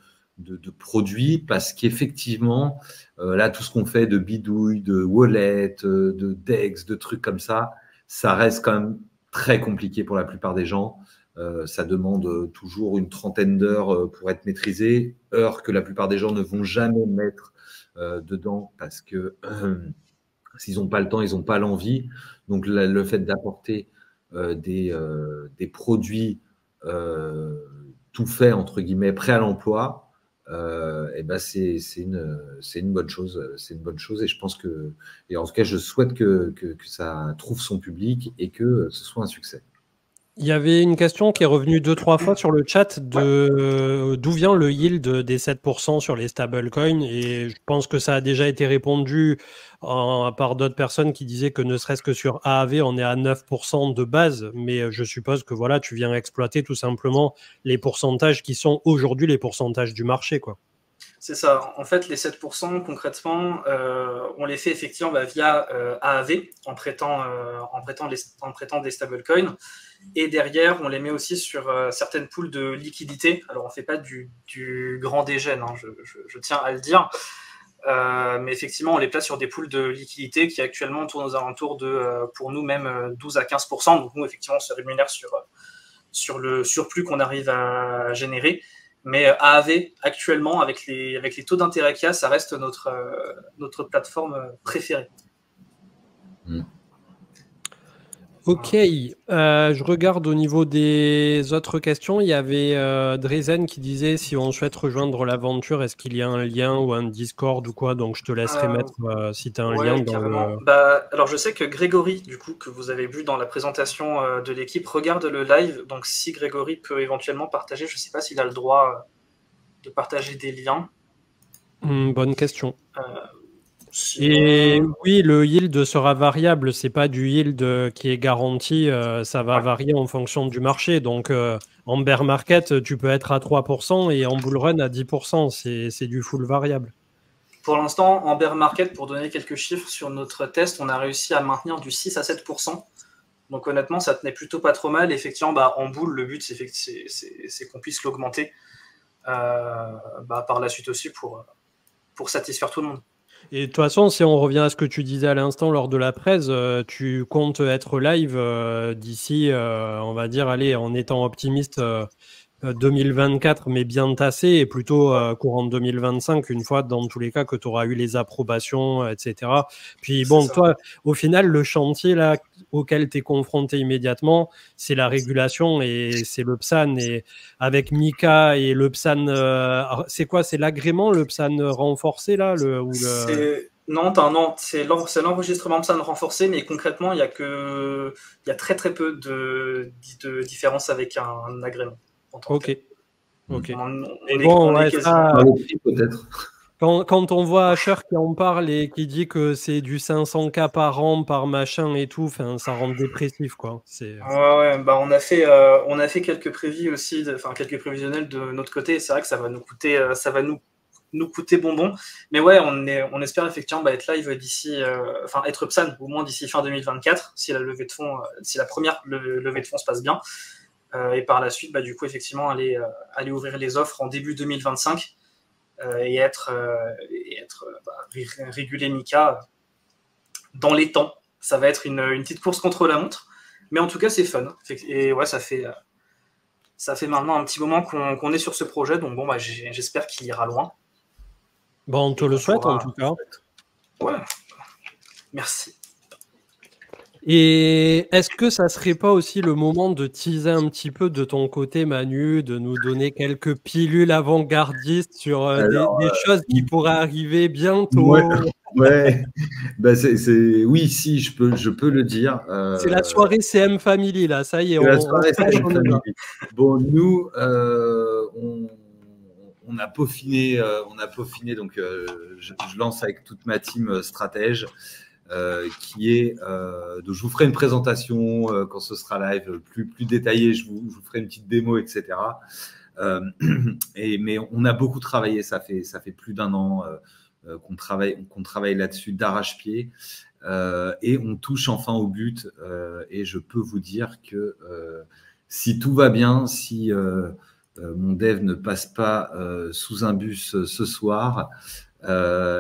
S3: produit parce qu'effectivement, là, tout ce qu'on fait de bidouille, de wallet, de DEX, de trucs comme ça reste quand même très compliqué pour la plupart des gens. Ça demande toujours une trentaine d'heures pour être maîtrisé, heures que la plupart des gens ne vont jamais mettre dedans parce que s'ils n'ont pas le temps, ils n'ont pas l'envie. Donc, le fait d'apporter des produits tout faits, entre guillemets, prêts à l'emploi, c'est une bonne chose. C'est une bonne chose et je pense et en tout cas, je souhaite que ça trouve son public et que ce soit un succès.
S1: Il y avait une question qui est revenue 2-3 fois sur le chat d'où vient le yield des 7% sur les stablecoins, et je pense que ça a déjà été répondu par d'autres personnes qui disaient que ne serait-ce que sur AAV, on est à 9% de base, mais je suppose que voilà, tu viens exploiter tout simplement les pourcentages qui sont aujourd'hui les pourcentages du marché, quoi.
S2: C'est ça. En fait, les 7%, concrètement, on les fait effectivement via AAV, en prêtant des stablecoins. Et derrière, on les met aussi sur certaines poules de liquidité. Alors, on ne fait pas du grand dégène, hein, je tiens à le dire. Mais effectivement, on les place sur des poules de liquidité qui actuellement tournent aux alentours de, pour nous, même 12 à 15%. Donc, nous, effectivement, on se rémunère sur le surplus qu'on arrive à générer. Mais AAV, actuellement, avec les taux d'intérêt qu'il y a, ça reste notre plateforme préférée.
S1: Ok, je regarde au niveau des autres questions. Il y avait Drezen qui disait si on souhaite rejoindre l'aventure, est-ce qu'il y a un lien ou un Discord ou quoi? Donc je te laisserai mettre si tu as un lien dans le...
S2: Alors je sais que Grégory, du coup, que vous avez vu dans la présentation de l'équipe, regarde le live. Donc si Grégory peut éventuellement partager, je ne sais pas s'il a le droit de partager des liens.
S1: Bonne question. Et oui, le yield sera variable, c'est pas du yield qui est garanti, ça va varier en fonction du marché. Donc en bear market, tu peux être à 3% et en bull run à 10%, c'est du full variable.
S2: Pour l'instant, en bear market, pour donner quelques chiffres sur notre test, on a réussi à maintenir du 6 à 7%. Donc honnêtement, ça tenait plutôt pas trop mal. Effectivement, en bull, le but, c'est qu'on puisse l'augmenter par la suite aussi pour satisfaire tout le monde.
S1: Et de toute façon, si on revient à ce que tu disais à l'instant lors de la presse, tu comptes être live d'ici, on va dire, allez, en étant optimiste, 2024, mais bien tassé, et plutôt courant 2025, une fois dans tous les cas que tu auras eu les approbations, etc. Puis bon, toi, au final, le chantier là auquel tu es confronté immédiatement, c'est la régulation et c'est le PSAN. Et avec Mika et le PSAN, c'est quoi? C'est l'agrément, le PSAN renforcé là
S2: Non, c'est l'enregistrement PSAN renforcé, mais concrètement, il y a très très peu de différence avec un agrément.
S1: Ok.
S2: Et bon,
S3: peut-être.
S1: Quand on voit Asher qui en parle et qui dit que c'est du 500K par an, par machin et tout, ça rend dépressif, quoi.
S2: On a fait quelques prévis aussi, quelques prévisionnels de notre côté. C'est vrai que ça va nous coûter bonbon. Mais ouais, on espère effectivement être live d'ici, être PSAN au moins d'ici fin 2024, si la levée de fonds, si la première levée de fonds se passe bien. Et par la suite, du coup, effectivement, aller ouvrir les offres en début 2025 et être régulé Mika dans les temps. Ça va être une petite course contre la montre, mais en tout cas, c'est fun. Et ouais, ça fait maintenant un petit moment qu'on est sur ce projet, donc bon, j'espère qu'il ira loin.
S1: Bon, on te le souhaite en tout cas.
S2: Ouais, merci.
S1: Et est-ce que ça serait pas aussi le moment de teaser un petit peu de ton côté, Manu, de nous donner quelques pilules avant-gardistes sur des choses qui pourraient arriver bientôt?
S3: Ouais. Oui, si, je peux le dire.
S1: C'est la soirée CM Family, là, ça y est.
S3: La soirée CM Family. Bon, nous, on a peaufiné, donc je lance avec toute ma team stratège. Qui est donc je vous ferai une présentation quand ce sera live plus détaillée, je vous ferai une petite démo, etc. Mais on a beaucoup travaillé, ça fait plus d'un an qu'on travaille là-dessus d'arrache-pied et on touche enfin au but et je peux vous dire que si tout va bien, si mon dev ne passe pas sous un bus ce soir,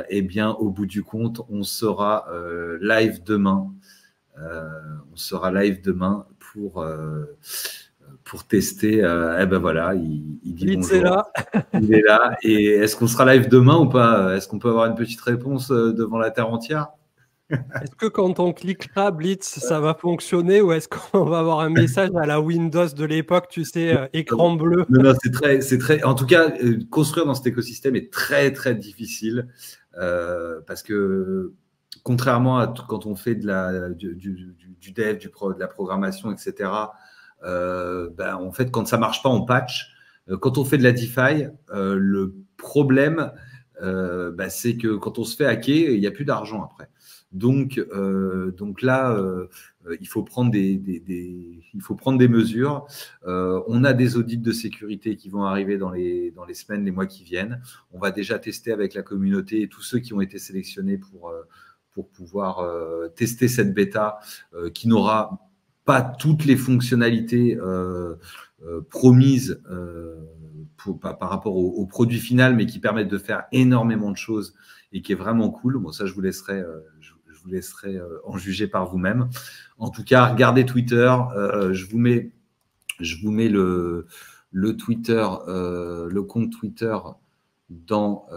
S3: eh bien, au bout du compte, on sera live demain. On sera live demain pour tester. Voilà, il dit bonjour.
S1: Là.
S3: Il est là. Et est-ce qu'on sera live demain ou pas? Est-ce qu'on peut avoir une petite réponse devant la terre entière?
S1: Est-ce que quand on cliquera Blitz, ça va fonctionner ou est-ce qu'on va avoir un message à la Windows de l'époque, tu sais, écran bleu?
S3: Non, c'est très. En tout cas, construire dans cet écosystème est très très difficile parce que contrairement à quand on fait du dev, de la programmation, etc. En fait, quand ça marche pas, on patch. Quand on fait de la DeFi, le problème, c'est que quand on se fait hacker, il n'y a plus d'argent après. Donc là, il faut prendre il faut prendre des mesures. On a des audits de sécurité qui vont arriver dans les semaines, les mois qui viennent. On va déjà tester avec la communauté et tous ceux qui ont été sélectionnés pour pouvoir tester cette bêta qui n'aura pas toutes les fonctionnalités promises par rapport au produit final, mais qui permettent de faire énormément de choses et qui est vraiment cool. Bon, ça, je vous laisserai en juger par vous-même. En tout cas, regardez Twitter. Je vous mets le Twitter, le compte Twitter dans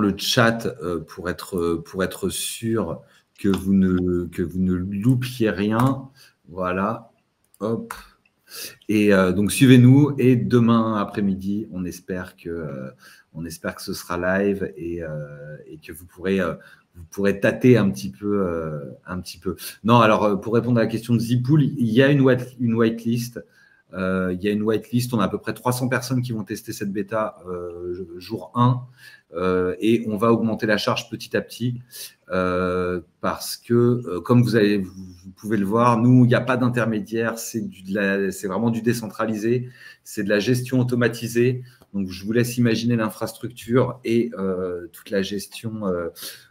S3: le chat pour être sûr que vous ne loupiez rien. Voilà. Hop. Et donc suivez-nous et demain après-midi, on espère que ce sera live et que vous pourrez tâter un petit peu. Non, alors pour répondre à la question de Zipool, il y a une whitelist. Il y a une whitelist, on a à peu près 300 personnes qui vont tester cette bêta jour 1 et on va augmenter la charge petit à petit parce que comme vous pouvez le voir, nous, il n'y a pas d'intermédiaire, c'est vraiment du décentralisé, c'est de la gestion automatisée. Donc, je vous laisse imaginer l'infrastructure et toute la gestion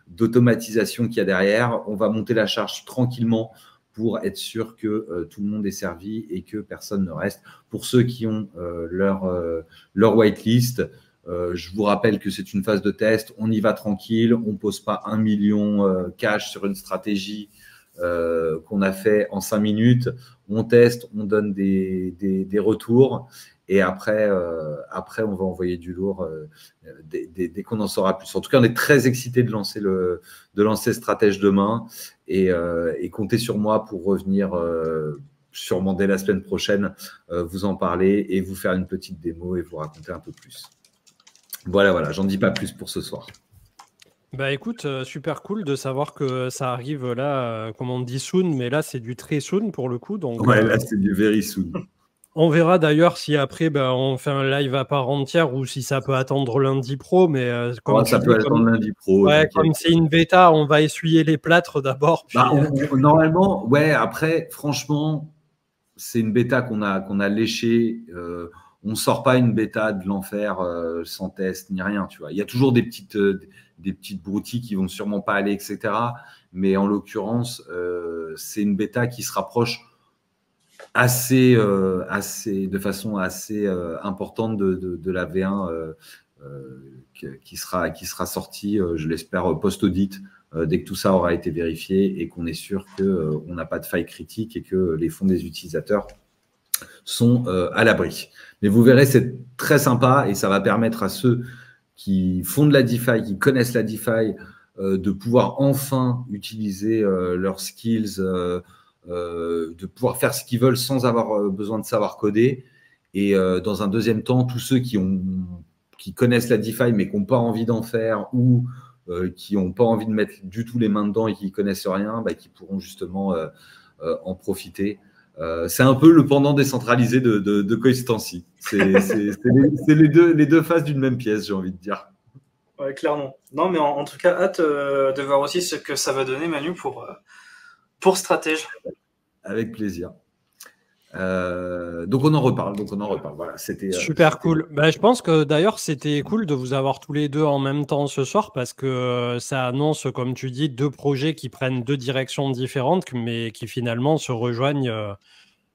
S3: d'automatisation qu'il y a derrière. On va monter la charge tranquillement pour être sûr que tout le monde est servi et que personne ne reste. Pour ceux qui ont leur whitelist, je vous rappelle que c'est une phase de test. On y va tranquille. On ne pose pas 1 million cash sur une stratégie qu'on a fait en 5 minutes. On teste, on donne des retours. Et après, on va envoyer du lourd dès qu'on en saura plus. En tout cas, on est très excités de lancer Stratège demain et comptez sur moi pour revenir sûrement dès la semaine prochaine, vous en parler et vous faire une petite démo et vous raconter un peu plus. Voilà, j'en dis pas plus pour ce soir.
S1: Bah écoute, super cool de savoir que ça arrive là, comme on dit soon, mais là c'est du très soon pour le coup. Donc,
S3: ouais, là c'est du very soon.
S1: On verra d'ailleurs si après on fait un live à part entière ou si ça peut attendre lundi pro. Mais comme
S3: ça peut attendre lundi pro.
S1: Ouais, comme c'est une bêta, on va essuyer les plâtres d'abord. Puis...
S3: normalement, ouais. Après, franchement, c'est une bêta qu'on a léchée. On ne sort pas une bêta de l'enfer sans test ni rien. Tu vois, il y a toujours des petites broutilles qui vont sûrement pas aller, etc. Mais en l'occurrence, c'est une bêta qui se rapproche de façon assez importante de la V1 qui sera sortie, je l'espère, post-audit, dès que tout ça aura été vérifié et qu'on est sûr qu'on n'a pas de faille critique et que les fonds des utilisateurs sont à l'abri. Mais vous verrez, c'est très sympa et ça va permettre à ceux qui font de la DeFi, qui connaissent la DeFi, de pouvoir enfin utiliser leurs skills, de pouvoir faire ce qu'ils veulent sans avoir besoin de savoir coder. Et dans un deuxième temps, tous ceux qui connaissent la DeFi mais qui n'ont pas envie d'en faire ou qui n'ont pas envie de mettre du tout les mains dedans et qui ne connaissent rien, qui pourront justement en profiter. C'est un peu le pendant décentralisé de Coinstancy. C'est les deux faces d'une même pièce, j'ai envie de dire.
S2: Ouais, clairement. Non, mais en tout cas, hâte de voir aussi ce que ça va donner, Manu, pour Stratège.
S3: Avec plaisir. Donc on en reparle. Voilà, c'était
S1: super cool. Je pense que d'ailleurs c'était cool de vous avoir tous les deux en même temps ce soir parce que ça annonce, comme tu dis, deux projets qui prennent deux directions différentes, mais qui finalement se rejoignent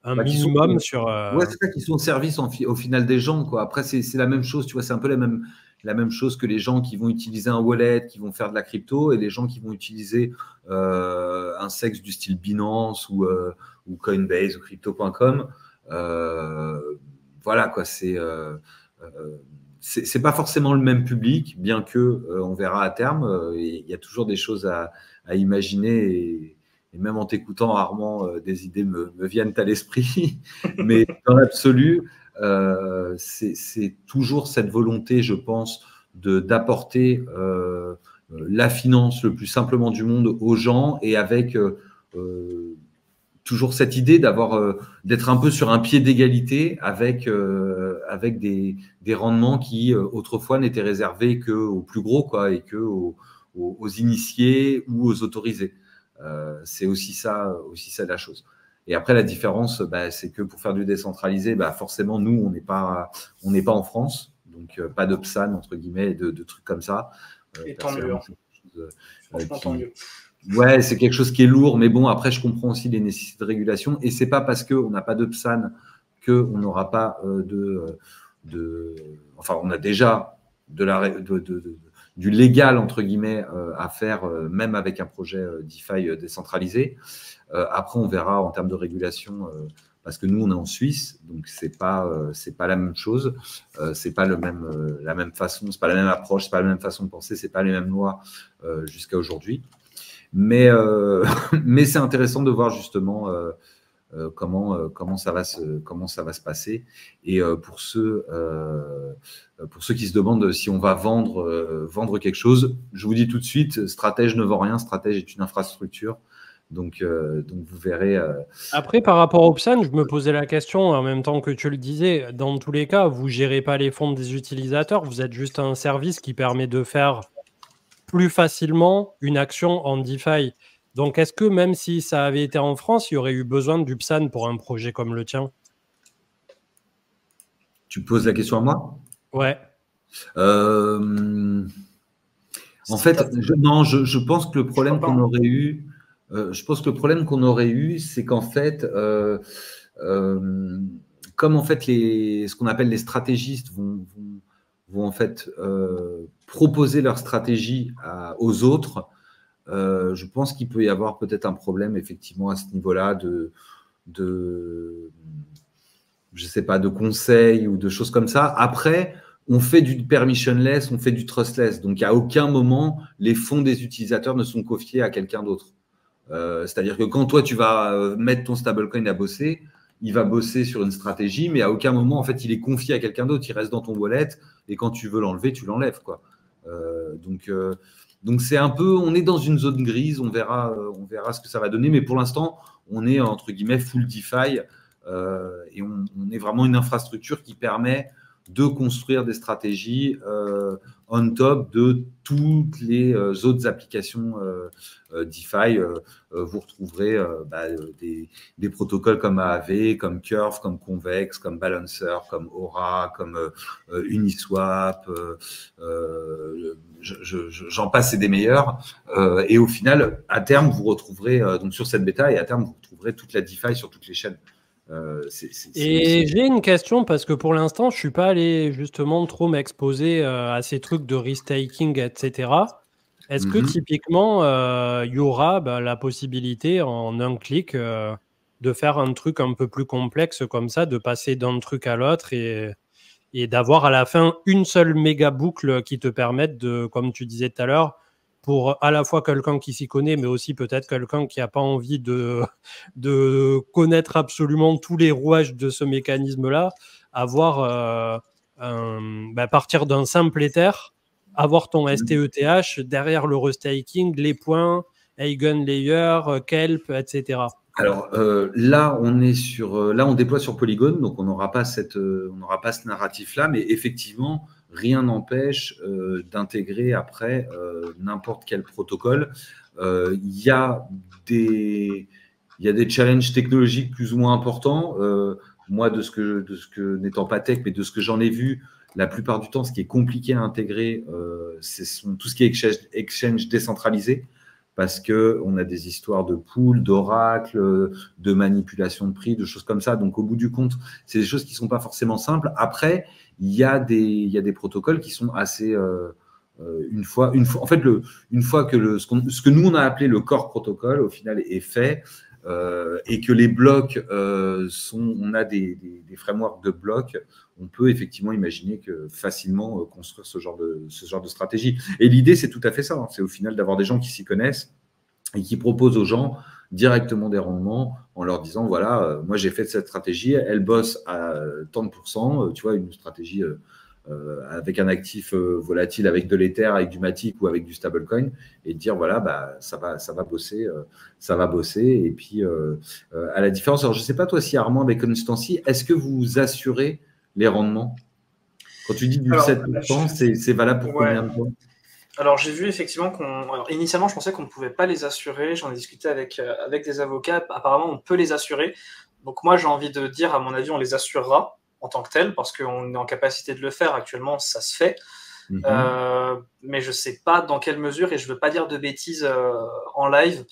S1: un minimum sur.
S3: Ouais, c'est ça, qui sont au service au final des gens, quoi. Après c'est la même chose, tu vois, c'est un peu la même chose que les gens qui vont utiliser un wallet, qui vont faire de la crypto, et les gens qui vont utiliser un sexe du style Binance ou Coinbase ou crypto.com. Voilà, quoi, c'est pas forcément le même public, bien que on verra à terme. Il y a toujours des choses à imaginer et même en t'écoutant, Armand, des idées me viennent à l'esprit. Mais dans l'absolu, c'est toujours cette volonté, je pense, d'apporter la finance le plus simplement du monde aux gens et avec toujours cette idée d'être un peu sur un pied d'égalité avec des rendements qui autrefois n'étaient réservés qu'aux plus gros, quoi, et aux initiés ou aux autorisés. C'est aussi ça la chose. Et après, la différence, c'est que pour faire du décentralisé, forcément, nous, on n'est pas en France, donc pas de PSAN, entre guillemets, de trucs comme ça.
S2: Et tant mieux. Franchement, tant mieux.
S3: Ouais, c'est quelque chose qui est lourd, mais bon, après, je comprends aussi les nécessités de régulation. Et c'est pas parce qu'on n'a pas de PSAN qu'on n'aura pas enfin, on a déjà du légal, entre guillemets, à faire, même avec un projet DeFi décentralisé. Après, on verra en termes de régulation, parce que nous, on est en Suisse, donc c'est pas la même chose, c'est pas la même façon, c'est pas la même approche, c'est pas la même façon de penser, c'est pas les mêmes lois jusqu'à aujourd'hui. Mais c'est intéressant de voir justement comment ça va se passer. Et pour ceux qui se demandent si on va vendre quelque chose, je vous dis tout de suite, Stratège ne vend rien. Stratège est une infrastructure. Donc vous verrez.
S1: Après, par rapport au PSAN, je me posais la question en même temps que tu le disais. Dans tous les cas, vous ne gérez pas les fonds des utilisateurs. Vous êtes juste un service qui permet de faire plus facilement une action en DeFi. Donc, est-ce que même si ça avait été en France, il y aurait eu besoin du PSAN pour un projet comme le tien?
S3: Tu poses la question à moi?
S1: Ouais.
S3: En fait, je pense que le problème qu'on aurait eu, c'est qu'en fait, comme en fait ce qu'on appelle les stratégistes vont en fait proposer leur stratégie aux autres, je pense qu'il peut y avoir peut-être un problème effectivement à ce niveau-là je sais pas, de conseils ou de choses comme ça. Après, on fait du permissionless, on fait du trustless. Donc, à aucun moment, les fonds des utilisateurs ne sont confiés à quelqu'un d'autre. C'est-à-dire que quand toi, tu vas mettre ton stablecoin à bosser, il va bosser sur une stratégie, mais à aucun moment, en fait, il est confié à quelqu'un d'autre. Il reste dans ton wallet et quand tu veux l'enlever, tu l'enlèves, quoi. Donc, c'est un peu, on est dans une zone grise, on verra ce que ça va donner, mais pour l'instant, on est entre guillemets full DeFi et on est vraiment une infrastructure qui permet de construire des stratégies on top de toutes les autres applications DeFi. Vous retrouverez des protocoles comme Aave, comme Curve, comme Convex, comme Balancer, comme Aura, comme Uniswap. J'en passe, c'est des meilleurs. Et au final, à terme, vous retrouverez donc sur cette bêta, et à terme, vous retrouverez toute la DeFi sur toutes les chaînes.
S1: J'ai une question parce que pour l'instant, je suis pas allé justement trop m'exposer à ces trucs de restaking, etc. Est-ce que typiquement, il y aura la possibilité en un clic de faire un truc un peu plus complexe comme ça, de passer d'un truc à l'autre et d'avoir à la fin une seule méga boucle qui te permette de, comme tu disais tout à l'heure, pour à la fois quelqu'un qui s'y connaît, mais aussi peut-être quelqu'un qui n'a pas envie de connaître absolument tous les rouages de ce mécanisme-là, avoir partir d'un simple Ether, avoir ton STETH, derrière le restaking, les points, Eigenlayer, Kelp, etc.
S3: Alors là, on déploie sur Polygon, donc on n'aura pas ce narratif-là, mais effectivement, rien n'empêche d'intégrer après n'importe quel protocole. Il y a des challenges technologiques plus ou moins importants. Moi, de ce que n'étant pas tech, mais de ce que j'en ai vu, la plupart du temps, ce qui est compliqué à intégrer, c'est tout ce qui est exchange décentralisé, parce qu'on a des histoires de pool, d'oracle, de manipulation de prix, de choses comme ça. Donc, au bout du compte, c'est des choses qui ne sont pas forcément simples. Après, il y a des protocoles qui sont assez… une fois que ce que nous, on a appelé le core protocole, au final, est fait, et que les blocs on a des frameworks de blocs, on peut effectivement imaginer que facilement construire ce genre de stratégie. Et l'idée, c'est tout à fait ça, hein. C'est au final d'avoir des gens qui s'y connaissent et qui proposent aux gens directement des rendements en leur disant, voilà, moi j'ai fait cette stratégie, elle bosse à tant de pourcents, tu vois, une stratégie avec un actif volatile, avec de l'Ether, avec du Matic ou avec du stablecoin, et dire, voilà, bah, ça va bosser, et puis à la différence, alors je ne sais pas toi si Armand avec Constancy, est-ce que vous assurez les rendements? Quand tu dis du 7%, c'est valable pour combien de temps?
S2: Alors, j'ai vu effectivement initialement, je pensais qu'on ne pouvait pas les assurer. J'en ai discuté avec des avocats. Apparemment, on peut les assurer. Donc, moi, j'ai envie de dire, à mon avis, on les assurera en tant que tel, parce qu'on est en capacité de le faire. Actuellement, ça se fait. Mais je ne sais pas dans quelle mesure, et je ne veux pas dire de bêtises en live.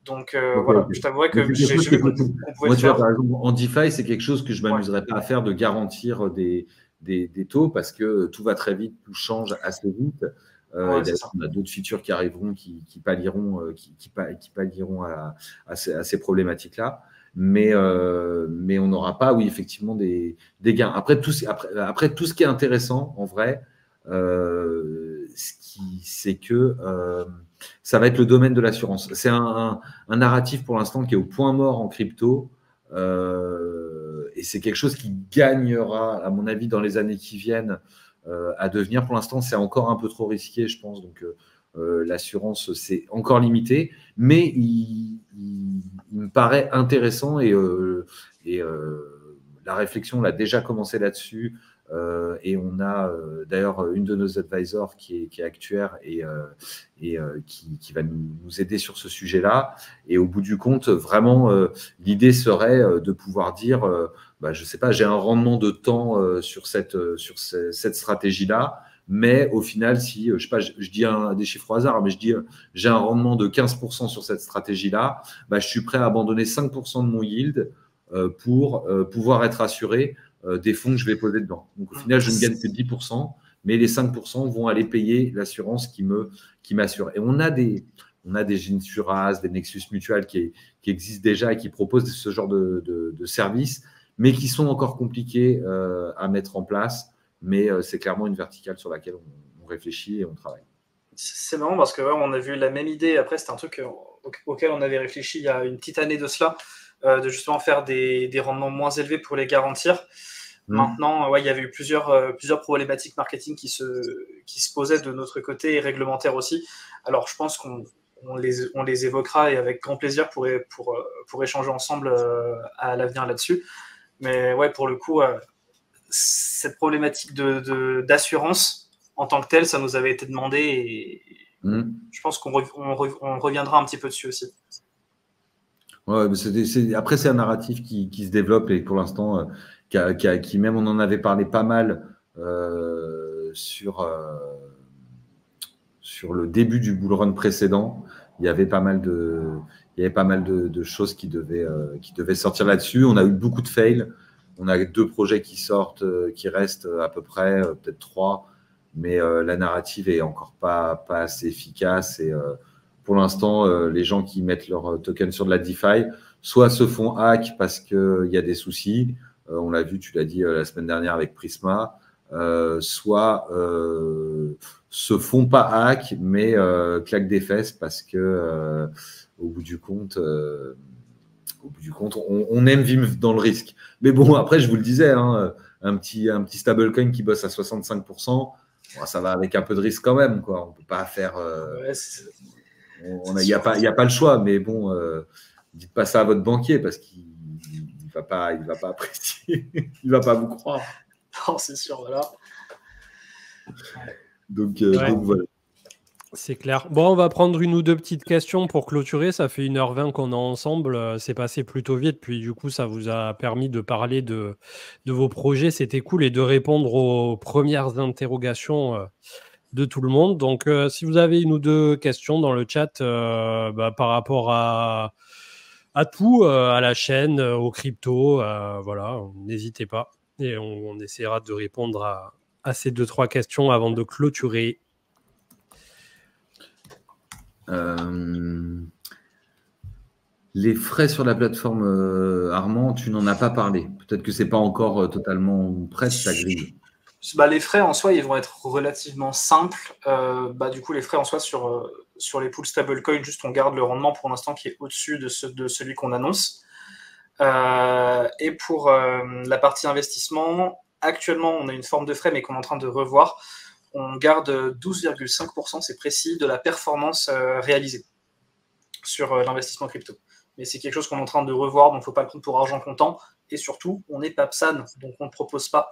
S2: Donc, voilà, je t'avouerais que j'ai vu qu'on pouvait
S3: moi,
S2: le
S3: tu
S2: faire.
S3: vois, par exemple, en DeFi, c'est quelque chose que je ne m'amuserais pas à faire, de garantir des taux, parce que tout va très vite, tout change assez vite. On a d'autres features qui arriveront, qui pallieront à ces problématiques-là. Mais on n'aura pas, oui, effectivement, des gains. Après, tout ce qui est intéressant, en vrai, c'est que ça va être le domaine de l'assurance. C'est un narratif pour l'instant qui est au point mort en crypto. Et c'est quelque chose qui gagnera, à mon avis, dans les années qui viennent, à devenir. Pour l'instant, c'est encore un peu trop risqué, je pense. Donc, l'assurance, c'est encore limité. Mais il me paraît intéressant et la réflexion a déjà commencé là-dessus. Et on a d'ailleurs une de nos advisors qui est actuaire et qui va nous aider sur ce sujet-là. Et au bout du compte, vraiment, l'idée serait de pouvoir dire, je ne sais pas, j'ai un rendement de temps sur cette stratégie-là, mais au final, si, je sais pas, je dis des chiffres au hasard, mais je dis, j'ai un rendement de 15% sur cette stratégie-là, je suis prêt à abandonner 5% de mon yield pour pouvoir être assuré des fonds que je vais poser dedans. Donc, au final, je ne gagne que 10%, mais les 5% vont aller payer l'assurance qui m'assure. Et on a des Insuras, des Nexus Mutual qui existent déjà et qui proposent ce genre de services, mais qui sont encore compliqués à mettre en place. Mais c'est clairement une verticale sur laquelle on réfléchit et on travaille.
S2: C'est marrant parce que on a vu la même idée. Après, c'était un truc auquel on avait réfléchi il y a une petite année de cela, de justement faire des rendements moins élevés pour les garantir. Maintenant, il y avait eu plusieurs problématiques marketing qui se posaient de notre côté et réglementaires aussi. Alors, je pense qu'on les évoquera et avec grand plaisir pour échanger ensemble à l'avenir là-dessus. Mais ouais, pour le coup, cette problématique d'assurance en tant que telle, ça nous avait été demandé et je pense qu'on reviendra un petit peu dessus aussi.
S3: Ouais, après, c'est un narratif qui se développe et pour l'instant, qui même, on en avait parlé pas mal sur le début du bull run précédent. Il y avait pas mal de choses qui devaient sortir là-dessus. On a eu beaucoup de fails. On a 2 projets qui sortent, qui restent à peu près, peut-être 3, mais la narrative est encore pas assez efficace. Et pour l'instant, les gens qui mettent leur token sur de la DeFi, soit se font hack parce qu'il y a des soucis, on l'a vu, tu l'as dit la semaine dernière avec Prisma, soit se font pas hack, mais claquent des fesses parce que au bout du compte, on aime vivre dans le risque. Mais bon, après, je vous le disais, hein, un petit stablecoin qui bosse à 65%, ça va avec un peu de risque quand même, quoi. On peut pas faire. Il n'y a pas le choix, mais bon, dites pas ça à votre banquier parce qu'il va pas apprécier, il va pas vous croire.
S2: Non, c'est sûr, voilà.
S3: Donc voilà.
S1: C'est clair. Bon, on va prendre une ou deux petites questions pour clôturer. Ça fait 1h20 qu'on est ensemble. C'est passé plutôt vite. Puis du coup, ça vous a permis de parler de vos projets. C'était cool et de répondre aux premières interrogations de tout le monde. Donc, si vous avez une ou deux questions dans le chat par rapport à tout, à la chaîne, aux cryptos, voilà, n'hésitez pas. Et on essaiera de répondre à ces 2-3 questions avant de clôturer.
S3: Les frais sur la plateforme, Armand, tu n'en as pas parlé. Peut-être que c'est pas encore totalement prêt ta grille.
S2: Les frais en soi, ils vont être relativement simples. Du coup, les frais en soi sur les pools stablecoin, juste on garde le rendement pour l'instant qui est au-dessus de celui qu'on annonce. Et pour la partie investissement, actuellement, on a une forme de frais, mais qu'on est en train de revoir. On garde 12,5%, c'est précis, de la performance réalisée sur l'investissement crypto. Mais c'est quelque chose qu'on est en train de revoir, donc il ne faut pas le prendre pour argent comptant. Et surtout, on est PAPSAN, donc on ne propose pas.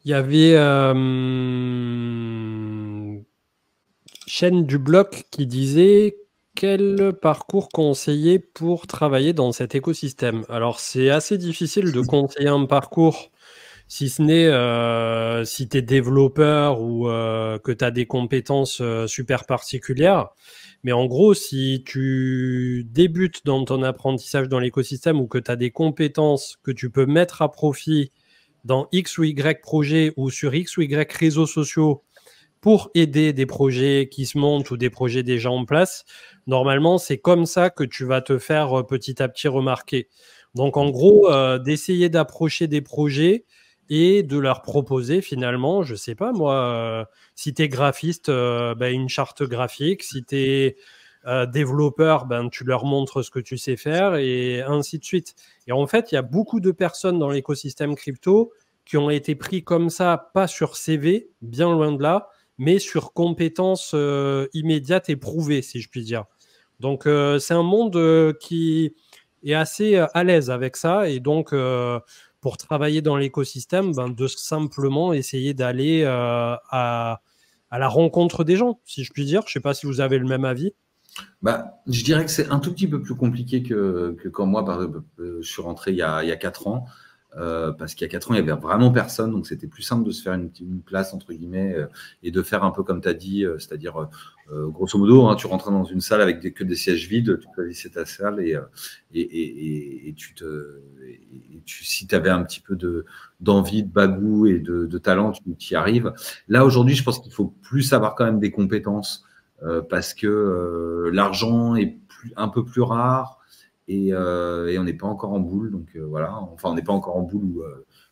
S1: Il y avait Chaîne du Bloc qui disait quel parcours conseiller pour travailler dans cet écosystème. Alors, c'est assez difficile de conseiller un parcours si ce n'est si tu es développeur ou que tu as des compétences super particulières. Mais en gros, si tu débutes dans ton apprentissage dans l'écosystème ou que tu as des compétences que tu peux mettre à profit dans X ou Y projet ou sur X ou Y réseaux sociaux pour aider des projets qui se montent ou des projets déjà en place, normalement, c'est comme ça que tu vas te faire petit à petit remarquer. Donc, en gros, d'essayer d'approcher des projets et de leur proposer finalement, je sais pas moi, si tu es graphiste, une charte graphique, si tu es développeur, tu leur montres ce que tu sais faire et ainsi de suite. Et en fait, il y a beaucoup de personnes dans l'écosystème crypto qui ont été pris comme ça, pas sur CV, bien loin de là, mais sur compétences immédiates et prouvées, si je puis dire. Donc, c'est un monde qui est assez à l'aise avec ça. Et donc, pour travailler dans l'écosystème, de simplement essayer d'aller à la rencontre des gens, si je puis dire. Je ne sais pas si vous avez le même avis.
S3: Je dirais que c'est un tout petit peu plus compliqué que quand moi, je suis rentré il y a 4 ans. Parce qu'il y a 4 ans, il n'y avait vraiment personne, donc c'était plus simple de se faire une place, entre guillemets, et de faire un peu comme tu as dit, c'est-à-dire, grosso modo, tu rentrais dans une salle avec que des sièges vides, tu choisissais ta salle et si tu avais un petit peu d'envie, de bagou et de talent, tu y arrives. Là, aujourd'hui, je pense qu'il faut plus avoir quand même des compétences parce que l'argent est un peu plus rare. Et on n'est pas encore en boule, donc voilà. Enfin, on n'est pas encore en boule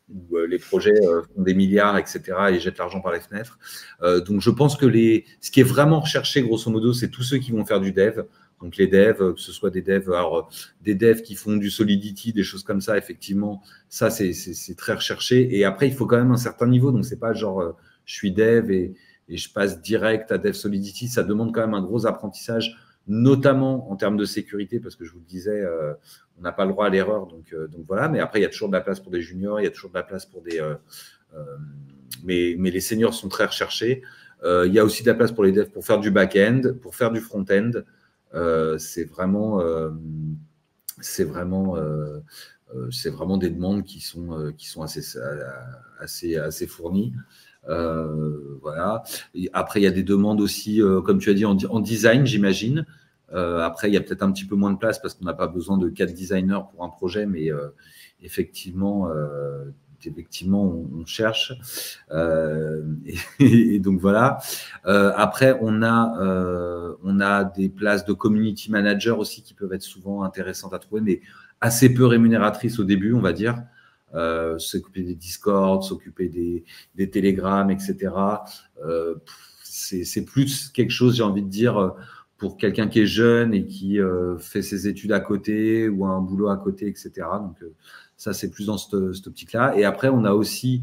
S3: où les projets font des milliards, etc. et jettent l'argent par les fenêtres. Donc, je pense que ce qui est vraiment recherché, grosso modo, c'est tous ceux qui vont faire du dev. Donc, les devs, que ce soit des devs qui font du Solidity, des choses comme ça, effectivement, ça, c'est très recherché. Et après, il faut quand même un certain niveau. Donc, c'est pas genre, je suis dev et je passe direct à Dev Solidity. Ça demande quand même un gros apprentissage, notamment en termes de sécurité, parce que je vous le disais, on n'a pas le droit à l'erreur, donc voilà. Mais après, il y a toujours de la place pour des juniors, il y a toujours de la place pour des... mais les seniors sont très recherchés. Il y a aussi de la place pour les devs pour faire du back-end, pour faire du front-end. C'est vraiment des demandes qui sont assez fournies. Voilà. Et après, il y a des demandes aussi, comme tu as dit, en design, j'imagine. Après, il y a peut-être un petit peu moins de place parce qu'on n'a pas besoin de 4 designers pour un projet, mais effectivement, on cherche. Et donc voilà. Après, on a des places de community manager aussi qui peuvent être souvent intéressantes à trouver, mais assez peu rémunératrices au début, on va dire. S'occuper des Discord, s'occuper des Telegram, etc. C'est plus quelque chose, j'ai envie de dire, pour quelqu'un qui est jeune et qui fait ses études à côté ou un boulot à côté, etc. Donc, ça, c'est plus dans cette optique-là. Et après, on a aussi,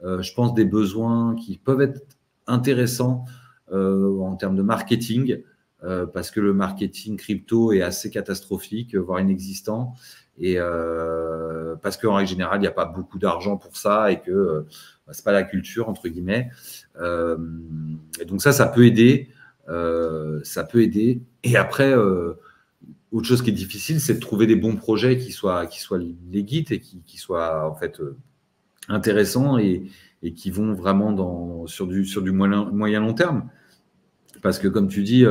S3: je pense, des besoins qui peuvent être intéressants en termes de marketing, parce que le marketing crypto est assez catastrophique, voire inexistant. Et parce qu'en règle générale, il n'y a pas beaucoup d'argent pour ça et que c'est pas la culture, entre guillemets. Et donc ça peut aider. Et après, autre chose qui est difficile, c'est de trouver des bons projets qui soient legit et qui soient en fait intéressants et qui vont vraiment sur du moyen long terme. Parce que comme tu dis,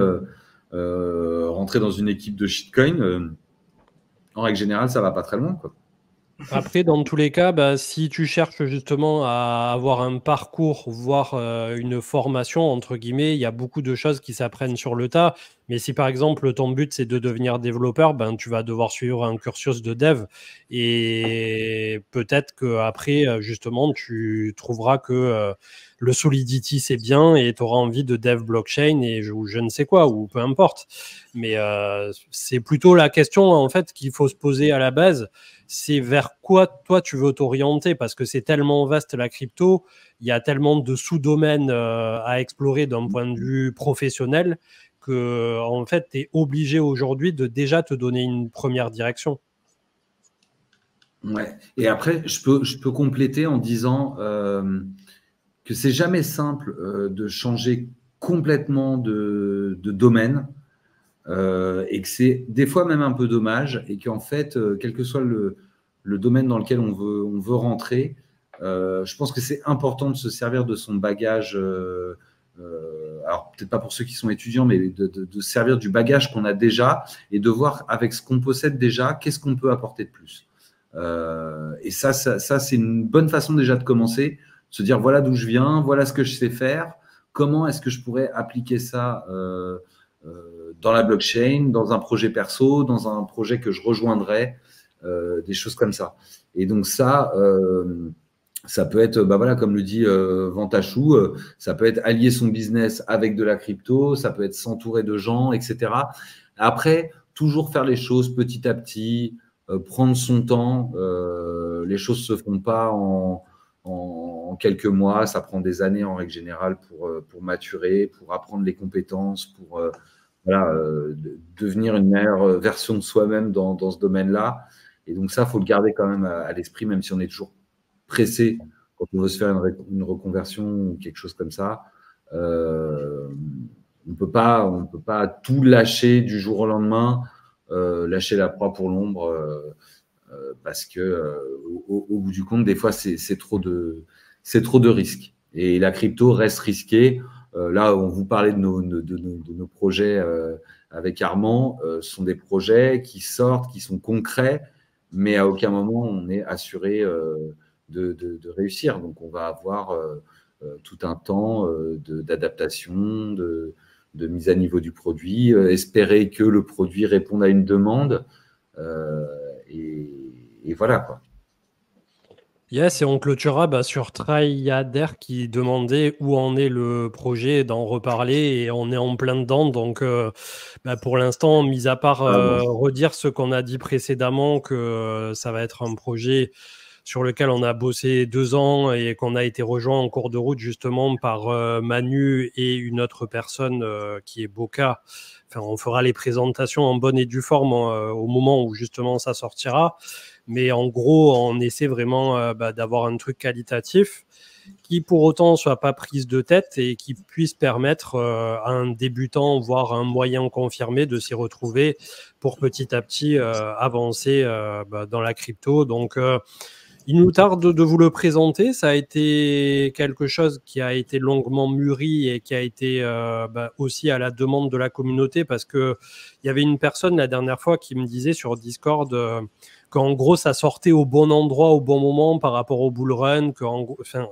S3: rentrer dans une équipe de shitcoin, en règle générale, ça va pas très loin, quoi.
S1: Après, dans tous les cas, si tu cherches justement à avoir un parcours, voire une formation, entre guillemets, il y a beaucoup de choses qui s'apprennent sur le tas. Mais si par exemple ton but c'est de devenir développeur, tu vas devoir suivre un cursus de dev. Et peut-être qu'après, justement, tu trouveras que le Solidity c'est bien et tu auras envie de dev blockchain ou je ne sais quoi, ou peu importe. Mais c'est plutôt la question en fait qu'il faut se poser à la base. C'est vers quoi toi tu veux t'orienter parce que c'est tellement vaste la crypto, il y a tellement de sous-domaines à explorer d'un point de vue professionnel que en fait tu es obligé aujourd'hui de déjà te donner une première direction.
S3: Ouais. Et après, je peux compléter en disant que c'est jamais simple de changer complètement de domaine. Et que c'est des fois même un peu dommage et qu'en fait, quel que soit le domaine dans lequel on veut rentrer, je pense que c'est important de se servir de son bagage, alors peut-être pas pour ceux qui sont étudiants, mais de se servir du bagage qu'on a déjà et de voir avec ce qu'on possède déjà, qu'est-ce qu'on peut apporter de plus. Et ça c'est une bonne façon déjà de commencer, se dire voilà d'où je viens, voilà ce que je sais faire, comment est-ce que je pourrais appliquer ça dans la blockchain, dans un projet perso, dans un projet que je rejoindrais, des choses comme ça. Et donc ça peut être, voilà, comme le dit Vantachou, ça peut être allier son business avec de la crypto, ça peut être s'entourer de gens, etc. Après, toujours faire les choses petit à petit, prendre son temps. Les choses se font pas en quelques mois, ça prend des années en règle générale pour maturer, pour apprendre les compétences, pour voilà, devenir une meilleure version de soi-même dans ce domaine-là. Et donc ça, il faut le garder quand même à l'esprit, même si on est toujours pressé quand on veut se faire une reconversion ou quelque chose comme ça. On peut pas tout lâcher du jour au lendemain, lâcher la proie pour l'ombre, parce que au bout du compte, des fois, c'est trop de risques. Et la crypto reste risquée. Là, on vous parlait de nos projets avec Armand. Ce sont des projets qui sortent, qui sont concrets, mais à aucun moment on est assuré de réussir. Donc, on va avoir tout un temps d'adaptation, de mise à niveau du produit, espérer que le produit réponde à une demande. Et voilà, quoi.
S1: Yes, et on clôturera sur Tryader qui demandait où en est le projet, d'en reparler, et on est en plein dedans. Donc, pour l'instant, mis à part redire ce qu'on a dit précédemment, que ça va être un projet sur lequel on a bossé 2 ans et qu'on a été rejoint en cours de route justement par Manu et une autre personne qui est Boca. Enfin, on fera les présentations en bonne et due forme au moment où justement ça sortira. Mais en gros, on essaie vraiment d'avoir un truc qualitatif qui pour autant soit pas prise de tête et qui puisse permettre à un débutant, voire un moyen confirmé, de s'y retrouver pour petit à petit avancer dans la crypto. Donc, il nous tarde de vous le présenter. Ça a été quelque chose qui a été longuement mûri et qui a été aussi à la demande de la communauté, parce que il y avait une personne la dernière fois qui me disait sur Discord qu'en gros ça sortait au bon endroit au bon moment par rapport au bull run,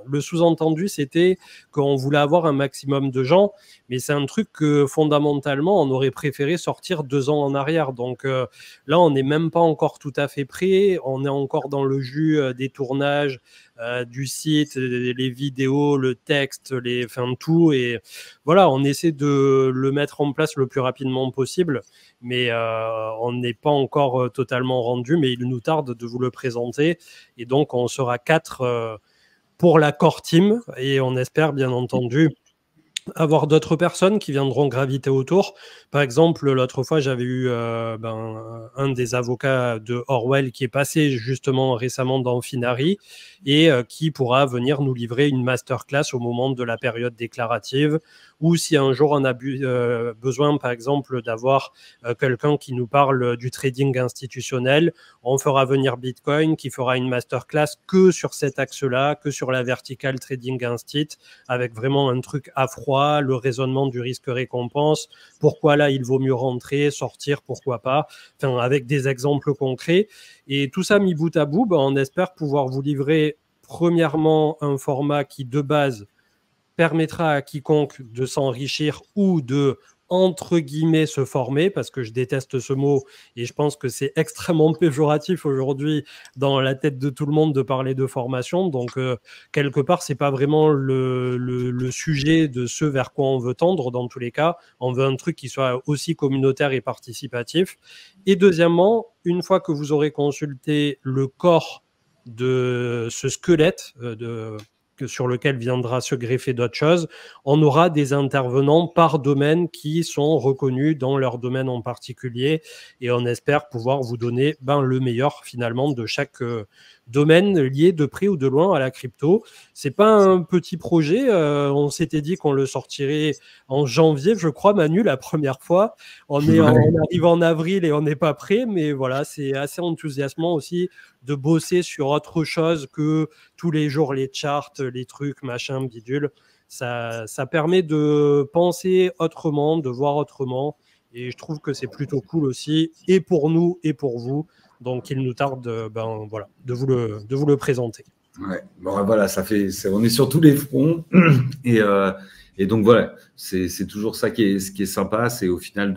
S1: le sous-entendu c'était qu'on voulait avoir un maximum de gens, mais c'est un truc que fondamentalement on aurait préféré sortir 2 ans en arrière. Donc là on n'est même pas encore tout à fait prêt, on est encore dans le jus des tournages, du site, les vidéos, le texte, tout, et voilà, on essaie de le mettre en place le plus rapidement possible, mais on n'est pas encore totalement rendu, mais il nous tarde de vous le présenter, et donc on sera 4 pour la core team, et on espère bien entendu avoir d'autres personnes qui viendront graviter autour. Par exemple, l'autre fois, j'avais eu un des avocats de Orwell qui est passé justement récemment dans Finari et qui pourra venir nous livrer une masterclass au moment de la période déclarative, ou si un jour on a besoin, par exemple, d'avoir quelqu'un qui nous parle du trading institutionnel, on fera venir Bitcoin qui fera une masterclass que sur cet axe-là, que sur la verticale trading instit, avec vraiment un truc à froid endroit, le raisonnement du risque-récompense, pourquoi là il vaut mieux rentrer, sortir, pourquoi pas, enfin, avec des exemples concrets. Et tout ça mis bout à bout, on espère pouvoir vous livrer premièrement un format qui de base permettra à quiconque de s'enrichir ou de entre guillemets se former, parce que je déteste ce mot et je pense que c'est extrêmement péjoratif aujourd'hui dans la tête de tout le monde de parler de formation. Donc quelque part, c'est pas vraiment le sujet de ce vers quoi on veut tendre. Dans tous les cas, on veut un truc qui soit aussi communautaire et participatif. Et deuxièmement, une fois que vous aurez consulté le corps de ce squelette sur lequel viendra se greffer d'autres choses, on aura des intervenants par domaine qui sont reconnus dans leur domaine en particulier et on espère pouvoir vous donner le meilleur finalement de chaque domaine lié de près ou de loin à la crypto. C'est pas un petit projet, on s'était dit qu'on le sortirait en janvier, je crois, Manu, la première fois. On arrive en avril et on n'est pas prêt, mais voilà, c'est assez enthousiasmant aussi de bosser sur autre chose que tous les jours les charts, les trucs, machin, bidule. Ça permet de penser autrement, de voir autrement. Et je trouve que c'est plutôt cool aussi, et pour nous et pour vous. Donc, il nous tarde de vous le présenter.
S3: Ouais. Bon, voilà, on est sur tous les fronts. Et donc, voilà, c'est toujours ça qui est sympa. C'est au final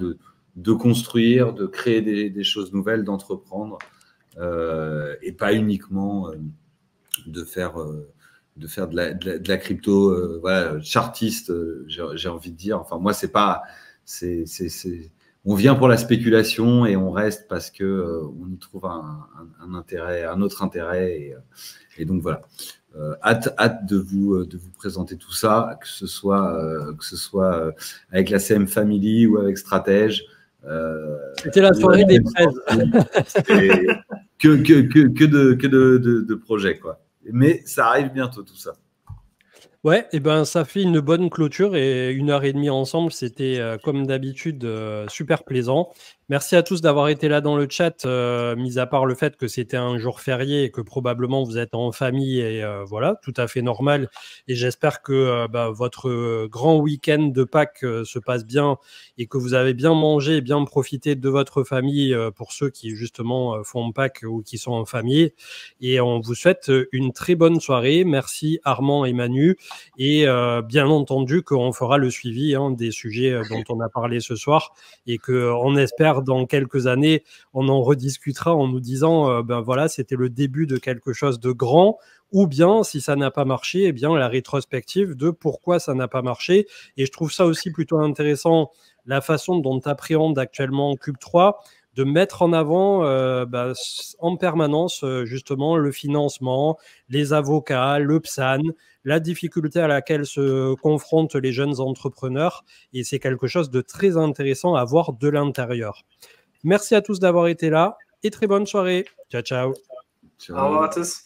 S3: de construire, de créer des choses nouvelles, d'entreprendre. Et pas uniquement de faire de la crypto chartiste, j'ai envie de dire. Enfin, moi, c'est pas on vient pour la spéculation et on reste parce que on y trouve un intérêt, un autre intérêt, et donc voilà. Hâte de vous présenter tout ça, que ce soit avec la CM Family ou avec Stratège.
S1: C'était la soirée des 13.
S3: que de projets, quoi. Mais ça arrive bientôt, tout ça.
S1: Ouais, et ça fait une bonne clôture et 1h30 ensemble, c'était comme d'habitude super plaisant. Merci à tous d'avoir été là dans le chat, mis à part le fait que c'était un jour férié et que probablement vous êtes en famille et voilà, tout à fait normal. Et j'espère que votre grand week-end de Pâques se passe bien et que vous avez bien mangé et bien profité de votre famille pour ceux qui justement font Pâques ou qui sont en famille. Et on vous souhaite une très bonne soirée. Merci Armand et Manu. Et bien entendu qu'on fera le suivi des sujets dont on a parlé ce soir et qu'on espère dans quelques années, on en rediscutera en nous disant voilà, c'était le début de quelque chose de grand, ou bien, si ça n'a pas marché, eh bien, la rétrospective de pourquoi ça n'a pas marché. Et je trouve ça aussi plutôt intéressant, la façon dont tu appréhendes actuellement Cube 3, de mettre en avant en permanence justement le financement, les avocats, le PSAN, la difficulté à laquelle se confrontent les jeunes entrepreneurs, et c'est quelque chose de très intéressant à voir de l'intérieur. Merci à tous d'avoir été là et très bonne soirée. Ciao, ciao.
S2: Au revoir à tous.